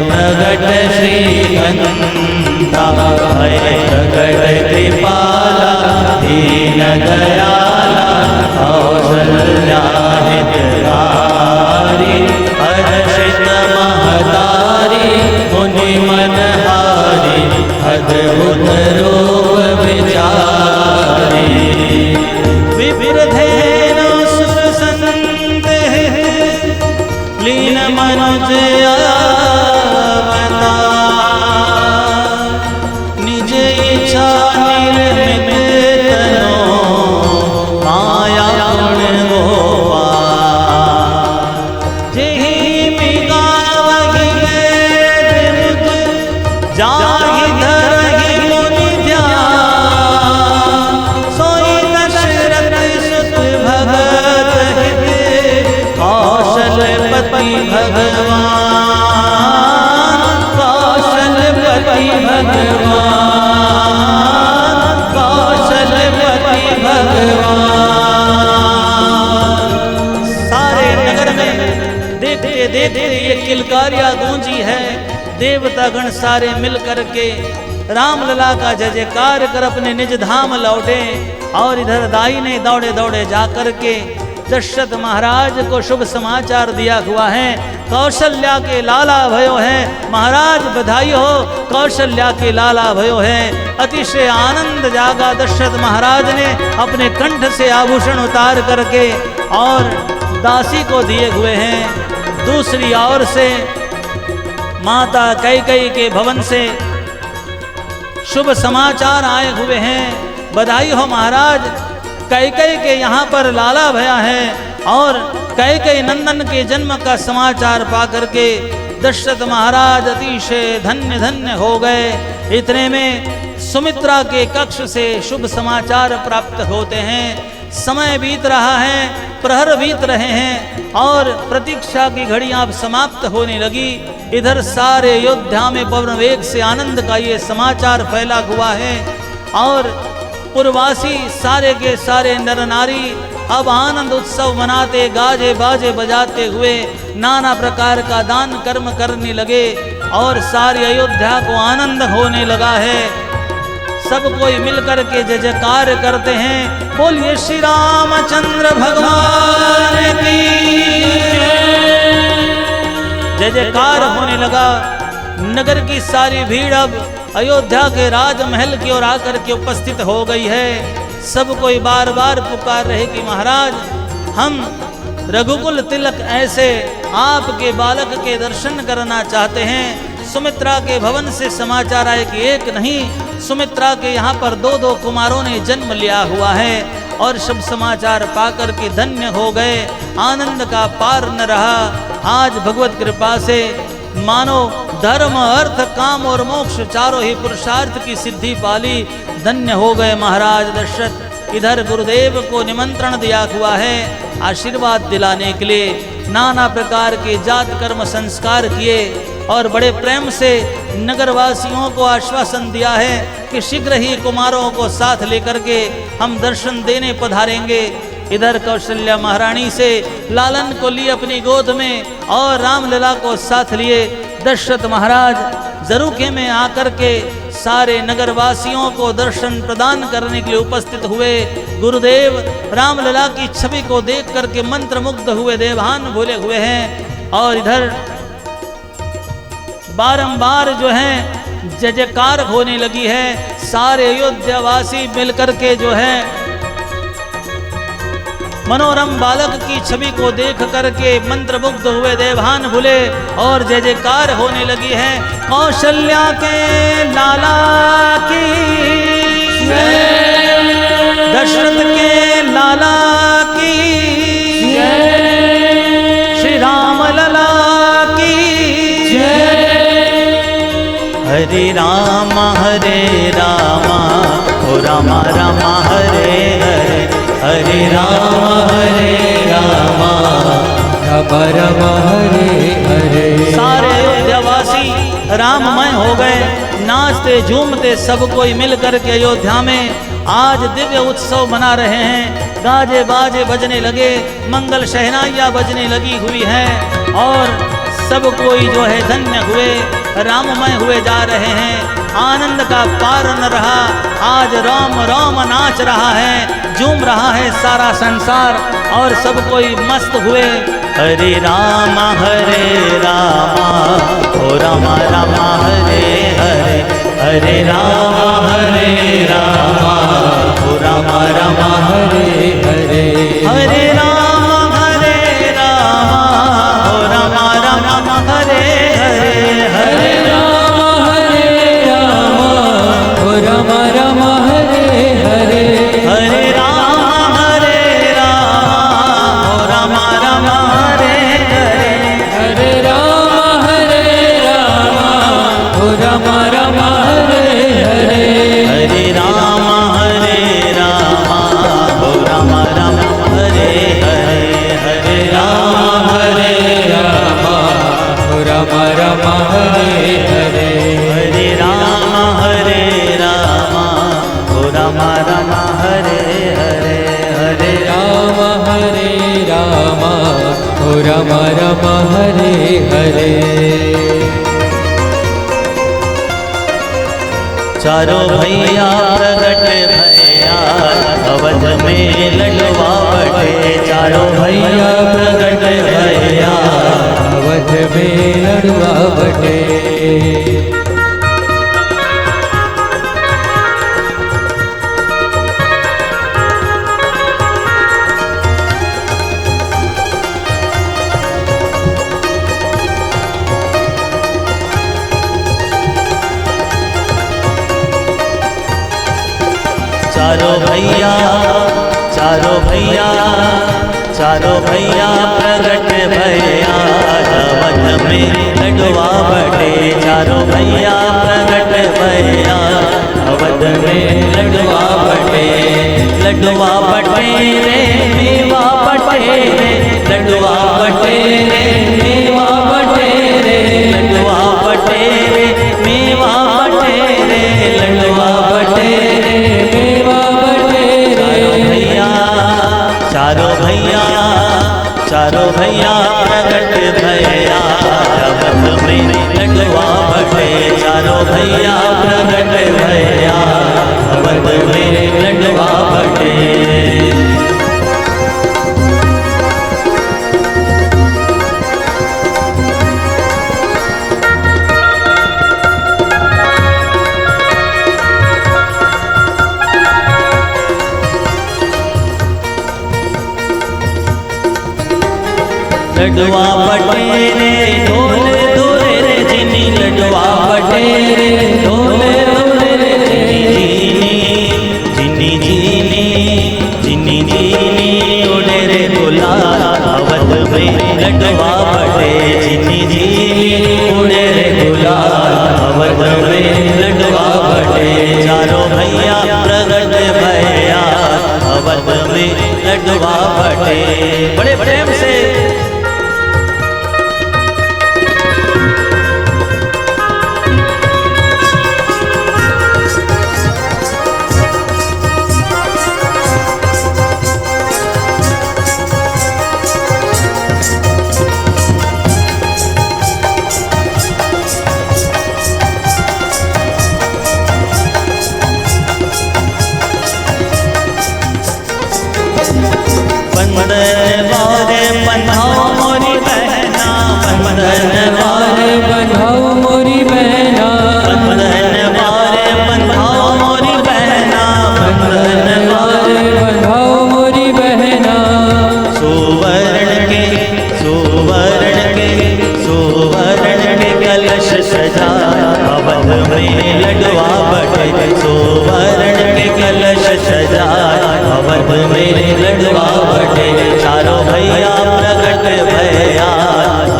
प्रगट श्रीगंता। भय प्रगट कृपाला दीन दयाला, कौशल्या हितकारी। हर्षित महतारी मुनि मनहारी, अद्भुत रूप विचारी। विविधेन सुसंते लीन मनुज अवतार, निज इच्छा निर्मित तनो माया गुण गोपाल। जेहि मिगावहि वेद मुझ, जाहि धरहि मुनि ध्यान। सोई दशरथ सुत भगत हित, कौशलपति भगवान। कौशलपति भगवान, कौशलपति भगवान। सारे नगर में देखते देखते ये किलकारियां गूंजी है। देवतागण सारे मिल करके रामलला का जय जयकार कर अपने निज धाम लौटे। और इधर दाई ने दौड़े दौड़े जाकर के दशरथ महाराज को शुभ समाचार दिया हुआ है। कौशल्या के लाला भयो है, महाराज बधाई हो, कौशल्या के लाला भयो है। अतिशय आनंद जागा दशरथ महाराज ने अपने कंठ से आभूषण उतार करके और दासी को दिए हुए हैं। दूसरी ओर से माता कैकेयी के भवन से शुभ समाचार आए हुए हैं। बधाई हो महाराज, कैकेयी के यहाँ पर लाला भया है। और कैकेयी नंदन के जन्म का समाचार पाकर के दशरथ महाराज अतिशय धन्य धन्य हो गए। इतने में सुमित्रा के कक्ष से शुभ समाचार प्राप्त होते हैं। समय बीत रहा है, प्रहर बीत रहे हैं और प्रतीक्षा की घड़ी अब समाप्त होने लगी। इधर सारे अयोध्या में पवन वेग से आनंद का ये समाचार फैला हुआ है। और पुरवासी सारे के सारे नर नारी अब आनंद उत्सव मनाते, गाजे बाजे बजाते हुए नाना प्रकार का दान कर्म करने लगे और सारी अयोध्या को आनंद होने लगा है। सब कोई मिलकर के जय जयकार करते हैं। बोलिए श्री रामचंद्र भगवान की जय जयकार होने लगा। नगर की सारी भीड़ अब अयोध्या के राजमहल की ओर आकर के उपस्थित हो गई है। सब कोई बार बार पुकार रहे कि महाराज, हम रघुकुल तिलक ऐसे आपके बालक के दर्शन करना चाहते हैं। सुमित्रा के भवन से समाचार आए कि एक नहीं, सुमित्रा के यहाँ पर दो दो कुमारों ने जन्म लिया हुआ है। और शुभ समाचार पाकर के धन्य हो गए। आनंद का पार न रहा। आज भगवत कृपा से मानो धर्म अर्थ काम और मोक्ष चारों ही पुरुषार्थ की सिद्धि पाली। धन्य हो गए महाराज दशरथ। इधर गुरुदेव को निमंत्रण दिया हुआ है आशीर्वाद दिलाने के लिए। नाना प्रकार के जात कर्म संस्कार किए और बड़े प्रेम से नगरवासियों को आश्वासन दिया है कि शीघ्र ही कुमारों को साथ लेकर के हम दर्शन देने पधारेंगे। इधर कौशल्या महारानी से लालन को लिए अपनी गोद में और रामलला को साथ लिए दशरथ महाराज जरूखे में आकर के सारे नगरवासियों को दर्शन प्रदान करने के लिए उपस्थित हुए। गुरुदेव रामलला की छवि को देख करके मंत्र मुग्ध हुए, देवहान भूले हुए हैं। और इधर बारंबार जो है जय जयकार होने लगी है। सारे अयोध्यावासी मिलकर के जो है मनोरम बालक की छवि को देख करके मंत्रमुग्ध हुए, देवहान भूले और जय जयकार होने लगी है। कौशल्या के लाला की, दशरथ के लाला की, श्री राम लला की। हरे राम ओ राम राम हरे हरे, हरे राम राम राम हरे हरे। सारे अयोध्यावासी राममय हो गए। नाचते झूमते सब कोई मिलकर के अयोध्या में आज दिव्य उत्सव मना रहे हैं। गाजे बाजे बजने लगे, मंगल शहनाइयाँ बजने लगी हुई है और सब कोई जो है धन्य हुए, राममय हुए जा रहे हैं। आनंद का पार न रहा। आज राम राम नाच रहा है, झूम रहा है सारा संसार और सब कोई मस्त हुए। हरे राम ओ राम राम हरे हरे, हरे राम ओ राम राम हरे हरे, हरे राम ओ राम राम हरे हरे, हरे राम राम हरे हरे, हरे राम ओ राम राम हरे हरे, हरे राम ओ राम राम हरे हरे, हरे राम ओ राम राम हरे हरे, हरे राम ओ राम राम हरे हरे, हरे राम ओ राम राम हरे हरे, हरे राम ओ राम राम हरे हरे। चारों भैया प्रगट भैया अवध में लडवा बटे। चारों भैया प्रगट भैया अवध में लडवा बटे। चारों भैया चारों भैया चारों भैया प्रगट भैया अवध में लडवा बटे। चारों भैया प्रगट भैया अवध में लडवा बटे। लडवा बटे रे मेवा बटे रे लडवा बटे रे मेवा बटे रे लडवा बटे रे मेवा बटे रे लडवा बटे रे मेवा बटे रे। चारों भैया चारों भैया प्रगट भैया अवध में लडवा बटे। चारों भैया प्रगट भैया अवध में लडवा बटे। लडवा बटे रे ढोल दूरे रे जिनी लडवा बटे रे ढोल दूरे रे जिनी जिनी जिनी जिनी जिनी उड़े रे गुलाल अवध में लडवा बटे। जिनी जिनी उड़े रे गुलाल अवध में लडवा बटे। चारों भैया प्रगट भैया अवध में लडवा बटे। बड़े प्रेम से बंधन वारे बंधाओ मोरी बहना। बंधन वारे बंधाओ मोरी बहना। बंधन वारे बंधाओ मोरी बहना। बंधन वारे बंधाओ मोरी बहना। सुवर्ण के सुवर्ण के सुवर्ण के कलश सजा अवध में लडवा बटे। सुवर्ण के कलश सजा अवध में लडवा बटे। चारों भैया प्रगट भैया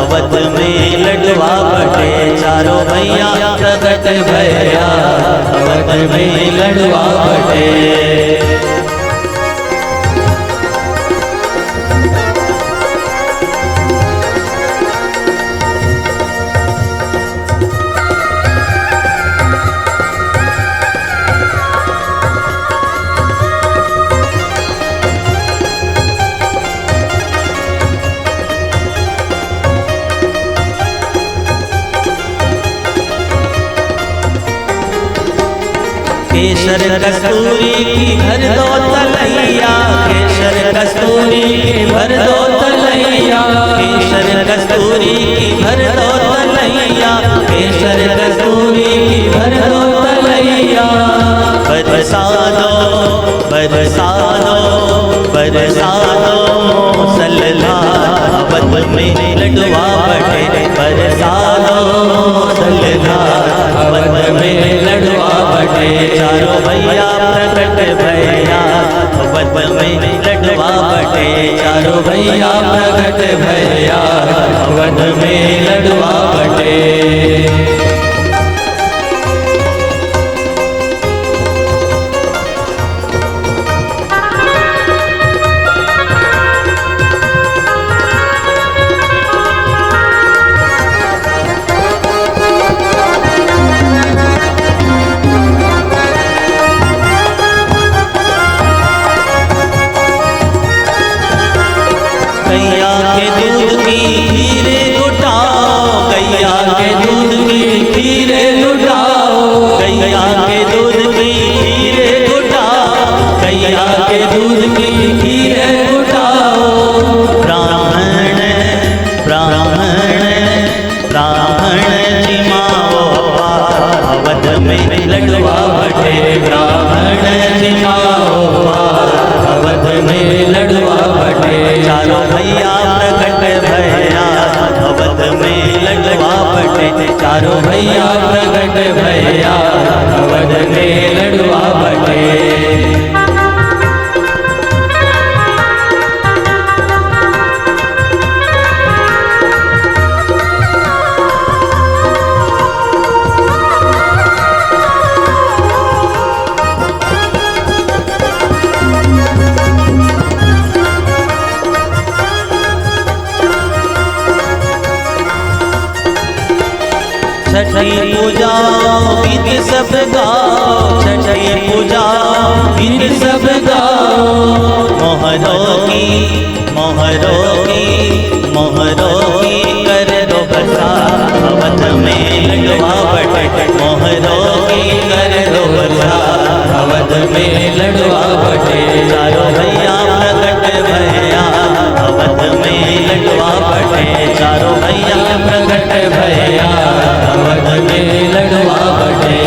अवध में लडवा बटे। चारों भैया प्रगट भैया अवध में लडवा बटे। केसर कस्तूरी की भर दो तलैया। केसर कस्तूरी की भर दो तलैया। केसर कस्तूरी की भर दो तलैया। केसर कस्तूरी की भर दो तलैया। बरसा दो बरसा दो बरसा दो मूसलधार अवध में लडवा बटे। बरसा दो मूसलधार अवध में लडवा बटे। चारों भैया प्रगट भैया अवध में लडवा बटे। चारों भैया प्रगट भैया अवध में लडवा बटे। गैया के दूध की खीर उठाओ। गैया के दूध की में लडवा बटे ब्राह्मण जिमाओ पार, अवध में लडवा बटे चारों भैया प्रकट भया, अवध में लडवा बटे चारों भैया प्रकट भया, अवध में लडवा बटे। छठी पूजा गीत सब गाओ, छठी पूजा गीत सब गाओ, मोहरों की कर दो बसा, अवध में लडवा बटे मोहरों की कर दो बसा, अवध में लडवा बटे चारों भैया प्रकट भया, अवध में लडवा बटे चारों भैया प्रकट भया, अवध में लडवा बटे।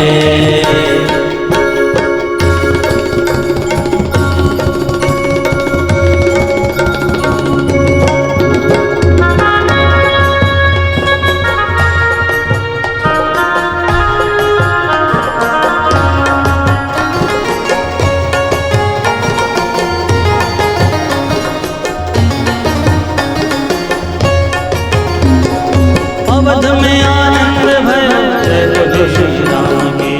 अवध में आनंद भयो जय बोलो श्री राम की,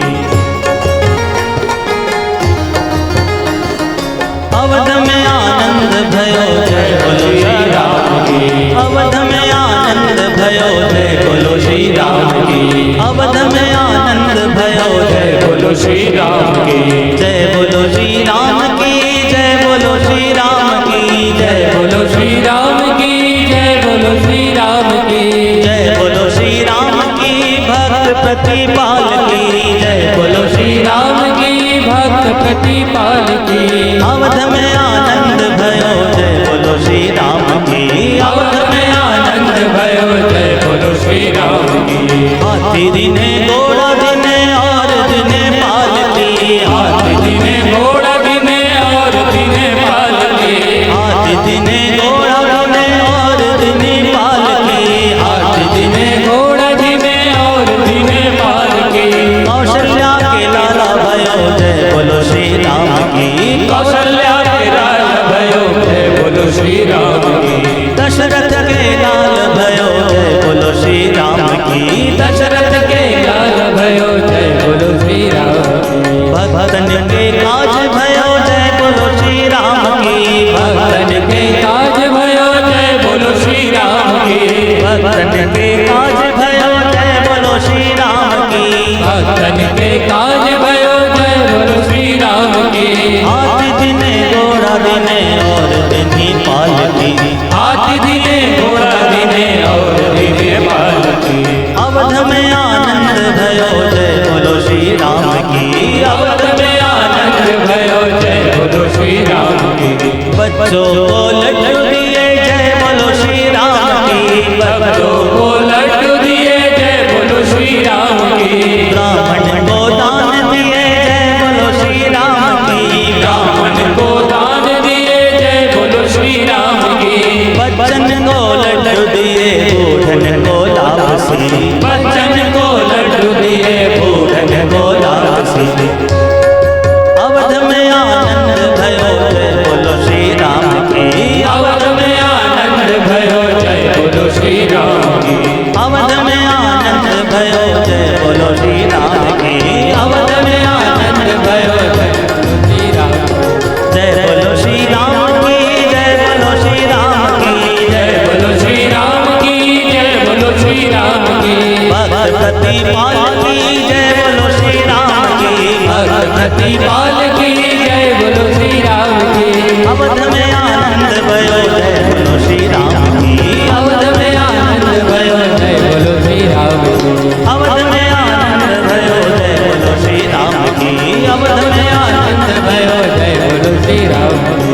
अवध में आनंद भयो जय बोलो श्री राम की, अवध में आनंद भयो जय बोलो श्री राम की, अवध में आनंद भयो जय बोलो श्री राम की, जय बोलो श्री राम की, जय बोलो श्री राम की, जय बोलो श्री राम की, जय बोलो श्री राम की, जय बोलो श्री राम की भक्त प्रतिपाल की, जय बोलो श्री राम की भक्त प्रतिपाल की, अवध में आनंद भयो जय बोलो श्री राम की, अवध में आनंद भयो जय बोलो श्री राम की, हाथी दिने घोड़ा दिने और दिने पाल की, हाथी दिने घोड़ा दिने और दिने पाल की, हाथी दिने घोड़ा दिने और दिने पाल की, हाथी दिने घोड़ा दिने और दिने पाल की, कौशल्या के लाला भयो जय बोलो श्री राम की, कौशल्या के लाल भयो जय बोलो श्री राम की, दशरथ के लाल भयो जय बोलो श्री राम की, दशरथ के लाल भयो जय बोलो श्री राम की, भक्तन के काज भयो जय बोलो श्री राम की, भक्तन के काज भयो जय बोलो श्री राम की, भक्तन के काज भयो जय बोलो श्री राम की, भक्तन के काज भयो जय बोलो श्री राम की, हाथी दिने घोड़ा दिने और दिने पाल की, हाथी दिने घोड़ा दिने और दिने पाल की, अवध में आनंद भयो जय बोलो श्री राम की, अवध में आनंद भयो जय बोलो श्री राम की, बच्चों को लड्डू दिए जय बोलो श्री राम की, बच्चों को लड्डू दिए जय बोलो श्री राम की, ब्राह्मण को दान दिए जय बोलो श्री राम की, ब्राह्मण को दान दिए जय बोलो श्री राम की, बच्चन को लड्डू दिए बूढ़न को लाभ से, बच्चन को लड्डू दिए बूढ़न को लाभ से, अवध में आनंद भयो जय बोलो श्री राम की, अवध में आनंद भयो जय बोलो श्री राम की, अवध में आनंद भयो जय बोलो श्री राम की, अवध में आनंद भयो जय बोलो श्री राम की, जय बोलो श्री राम की, जय बोलो श्री राम की, जय बोलो श्री राम की, भक्त प्रतिपाल की जय बोलो श्री राम की, भक्त प्रतिपाल की जय बोलो श्री राम की, अवध में आनंद भयो जय बोलो श्री राम की, अवध में आनंद भयो जय बोलो श्री राम की, अवध में आनंद भयो जय बोलो श्री राम की, अवध में आनंद भयो जय बोलो श्री राम की।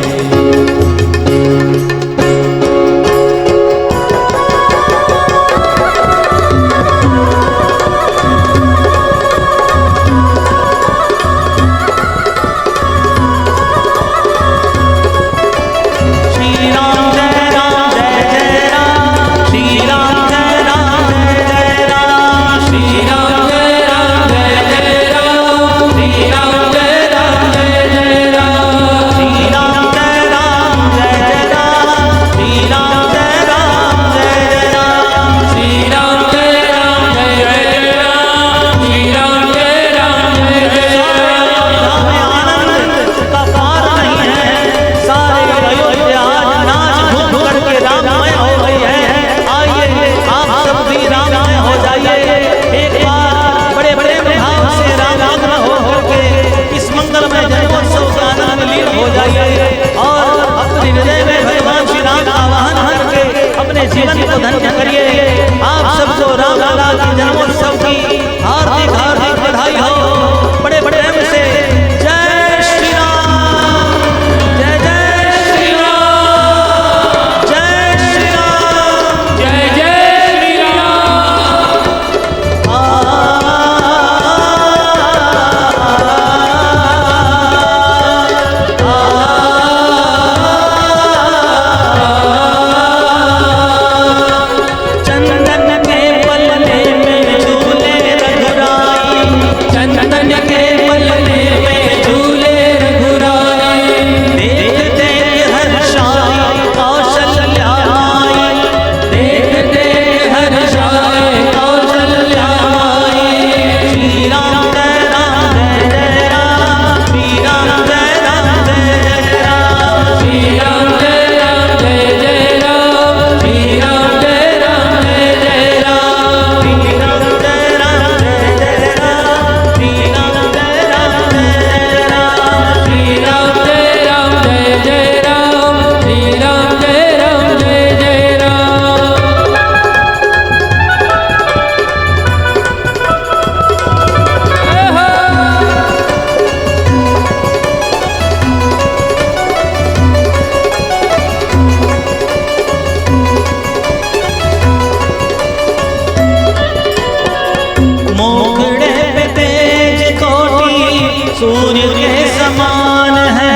सूर्य के समान है,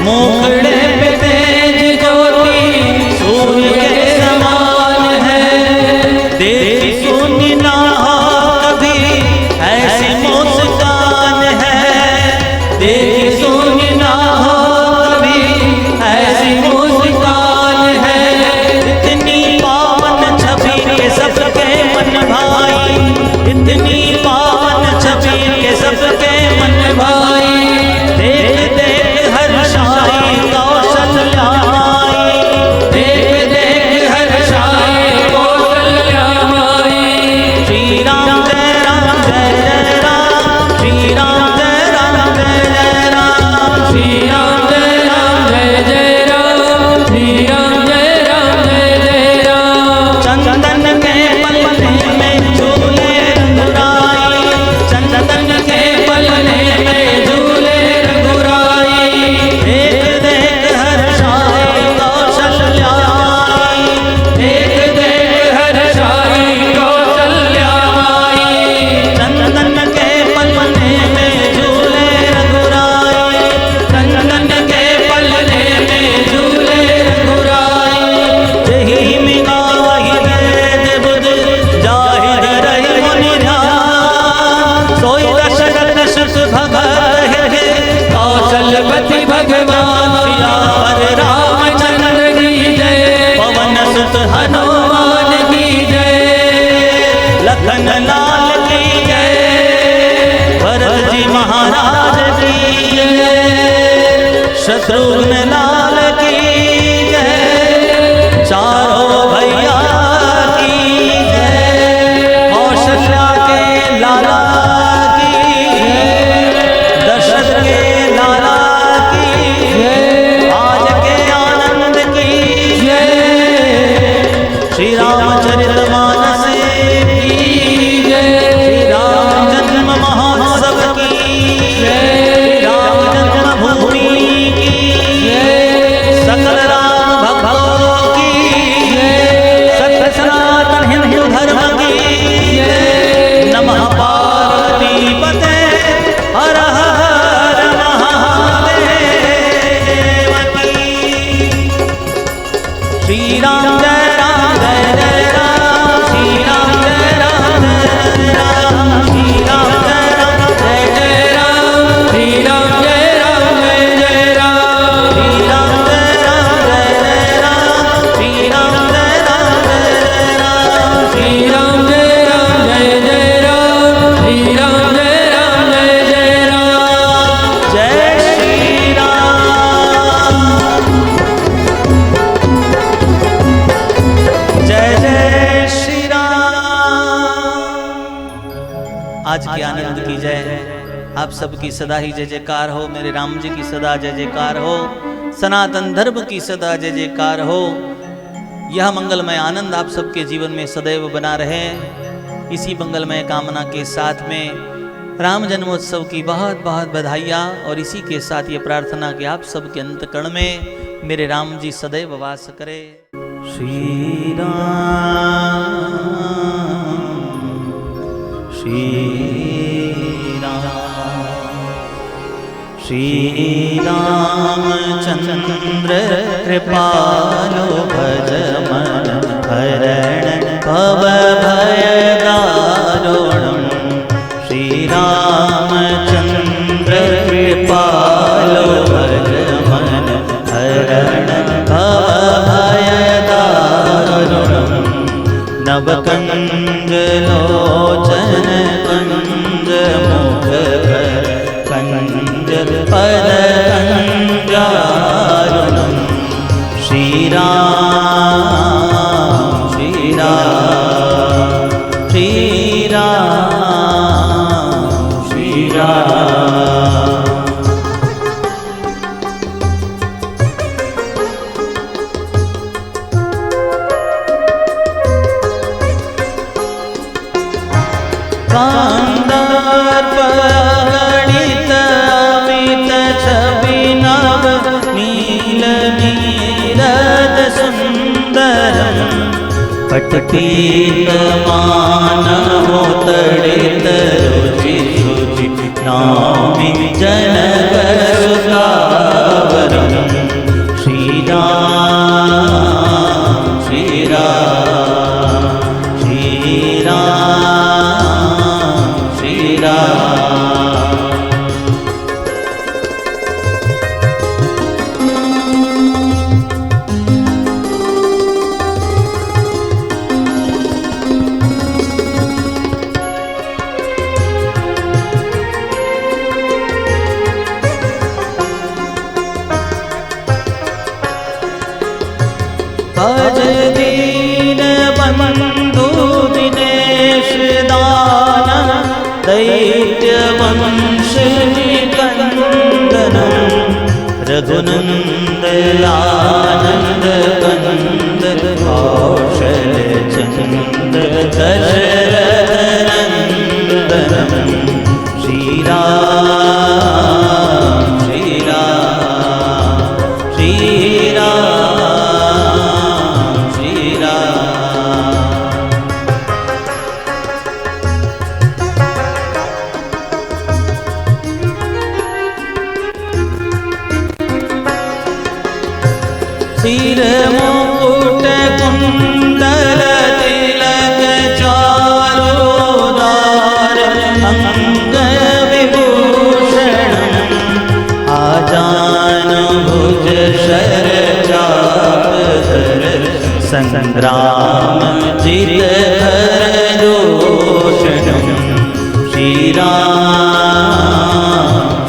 मुखड़े पे तेज ज्योति सूर्य के समान है। देखी सुनी ना हो कभी ऐसी मुस्कान है, देखी सुनी ना हो कभी ऐसी मुस्कान है। इतनी पावन छवि के सबके मन भाई, इतनी पावन छवि के सबके मन भाई। देख देख हर शाही कौशल्या माई, देख देख हर शाही कौशल्या माई। श्री राम जय राम जय जय राम, श्री राम जय राम जय जय राम, श्री राम जय राम जय जय राम, श्री राम जय राम जय जय राम। चंदन के पलने में झूले रघुराई, चंदन के पलने में झूले रघुराई। देख देख हर शाही कौशल्या माई, देख देख हर शाही कौशल्या माई। चंदन के पलने में झूले रघुराई, चंदन के पलने में झूले रघुराई। जही मिगा वही वेद बुध जाहिर रही मुनि ध्यान। सोई दशरथ सुत भगत है, कौशलपति भगवान सियावर रामचंद्र की जय, पवन सुत हनुमान हनुमान की जय, लखन लाल की जय, भरत जी महाराज की जय, शत्रुघ्न लाल की जय, चारों भैया की जय, कौशल्या के लाला की जय, दशरथ के लाला की जय, आज के आनंद की जय, श्री रामचरितमानस की जय, श्री राम जन्म महोत्सव की जय, राम जन्मभूमि की जय, सकल राम भक्तों की जय, सत्य सनातन हिंदू धर्म की जय। नमः पार्वती पते हर हर महादेव की। श्री राम जय राम जय जय राम, श्री राम जय राम जय राम, श्री राम जय राम जय जय राम, श्री राम जय राम जय जय राम, श्री राम जय राम जय जय राम, श्री राम जय राम जय जय राम, श्री राम जय राम जय जय राम, श्री राम जय राम जय जय राम। जय श्री राम, जय जय श्री राम। आज के आनंद की जय, आप सबकी सदा ही जय जयकार हो। मेरे राम जी की सदा जय जयकार हो, सनातन धर्म की सदा जय जयकार हो। यह मंगलमय आनंद आप सबके जीवन में सदैव बना रहे। इसी मंगलमय कामना के साथ में राम जन्मोत्सव की बहुत बहुत बधाइयाँ, और इसी के साथ ये प्रार्थना कि आप सबके अंतकरण में मेरे राम जी सदैव वास करे। श्री राम, श्री राम, श्री रामचंद्र कृपालो भज मन हरण भव भय दारुणम्। श्री रामचंद्र कृपालो भज मन हरण भव भय दारुणम्। नवकंज लोचन कंज मुख कंज पद कंजारुणम्। श्री राम, श्री राम, श्री राम, श्री राम। कांदार गणित अमित छवि नव नील नीरद सुंदरम। पटपीत मानव तड़ित रुचि रुचि ना नमामि जनकसुतावरं श्रीराम श्रीराम श्रीराम श्रीराम। भज दीन बंधु दिनेश दानम दैत्य वंश निकंदनम रघुनंद आनंद कंद कौशल चंद दशरथ नंदनम श्रीराम श्रीराम श्रीराम श्रीराम। सिर मुकुट कुंडल तिलक चारोदार अंग विभूषणम आजान भुज शर चाप धर संग्राम जित हर दोषणम श्रीराम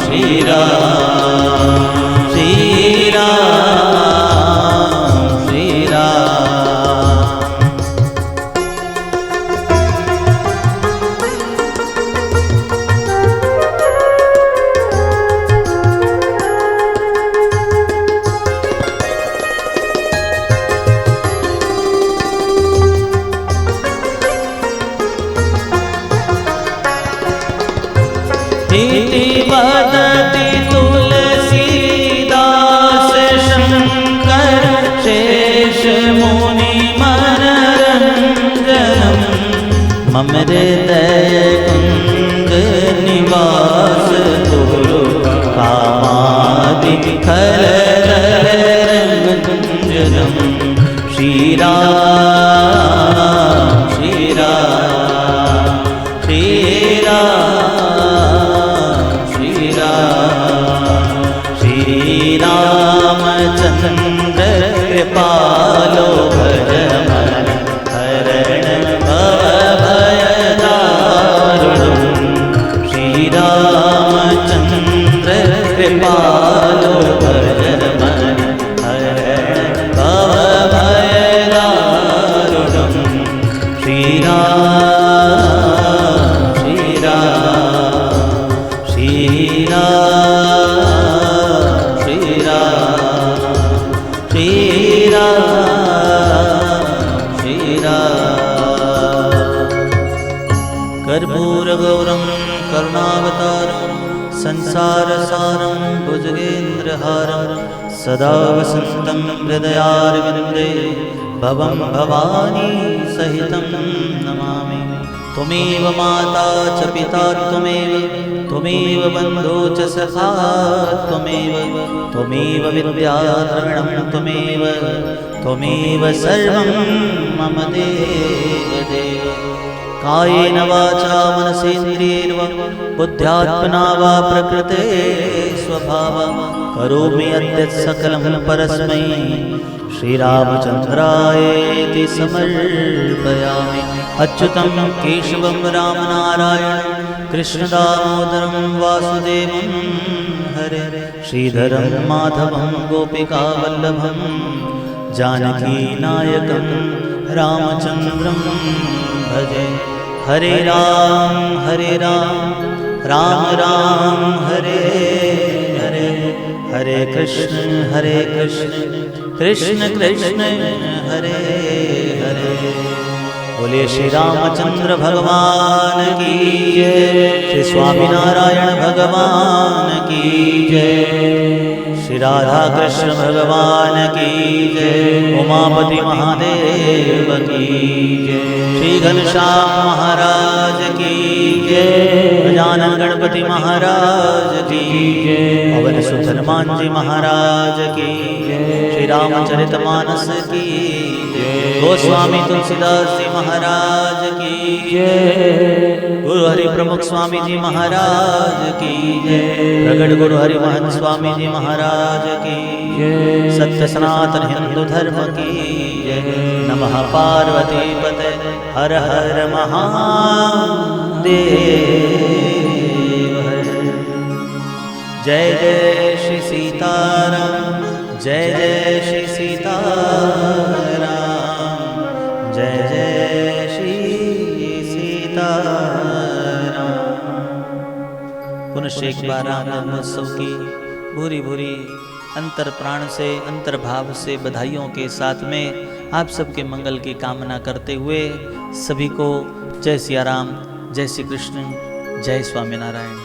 श्रीराम श्रीराम श्रीराम। इति वदति तुलसीदास शंकर शेष मुनि मनरंजनम मम हृदय कुंज निवास गुरु कामादि खल रंजनम श्रीराम श्रीराम श्रीराम श्रीरामचंद्र कृपालो भजमन हरण भवभयदारुणं श्रीरामचंद्र कृपालो भजमन हरण भवभयदारुणं श्रीराम श्रीराम श्रीराम श्रीराम श्रीराम श्रीराम। कर्पूरगौरं करुणावतारं संसारसारं भुजगेन्द्रहारं सदा वसन्तं हृदयारविन्दे भवं भवानी सहितं नमामि। त्वमेव माता च पिता त्वमेव बन्धो च सखा त्वमेव विद्या द्रविणं त्वमेव सर्वं मम देवदेव। कायेन वाचा मनसेन्द्रियैर्वा बुद्ध्यात्मना वा प्रकृते स्वभावं करोमि यद्यत् सकलं परस्मै श्रीरामचन्द्रायेति समर्पयामि। अच्युतं केशवं रामनारायणं कृष्णदामोदरं वासुदेवं हरे श्रीधरं माधवं गोपिकावल्लभं जानकीनायकं रामचन्द्रं भजे। हरे राम राम राम हरे हरे हरे कृष्ण कृष्ण कृष्ण हरे हरे। बोले श्री रामचंद्र भगवान की जय, श्री स्वामीनारायण भगवान की जय, श्री राधा कृष्ण भगवान की जय, उमापति महादेव की जय, श्री घनश्याम महाराज की जय। गजानन गणपति महाराज की पवन सुत हनुमान जी महाराज की श्री रामचरित मानस की गोस्वामी तुलसीदास जी महाराज की गुरु हरि प्रमुख स्वामी जी महाराज की प्रगट गुरु हरि महंत स्वामी जी महाराज की सत्य सनातन हिंदू धर्म की नमः पार्वती पते हर हर महादेव। जय जय श्री सीताराम जय जय श्री सीताराम जय जय श्री सीताराम। पुनः एक बार राम महोत्सव की भूरी भूरी अंतर प्राण से अंतर भाव से बधाइयों के साथ में आप सबके मंगल की कामना करते हुए सभी को जय सिया राम जय श्री कृष्ण जय स्वामीनारायण।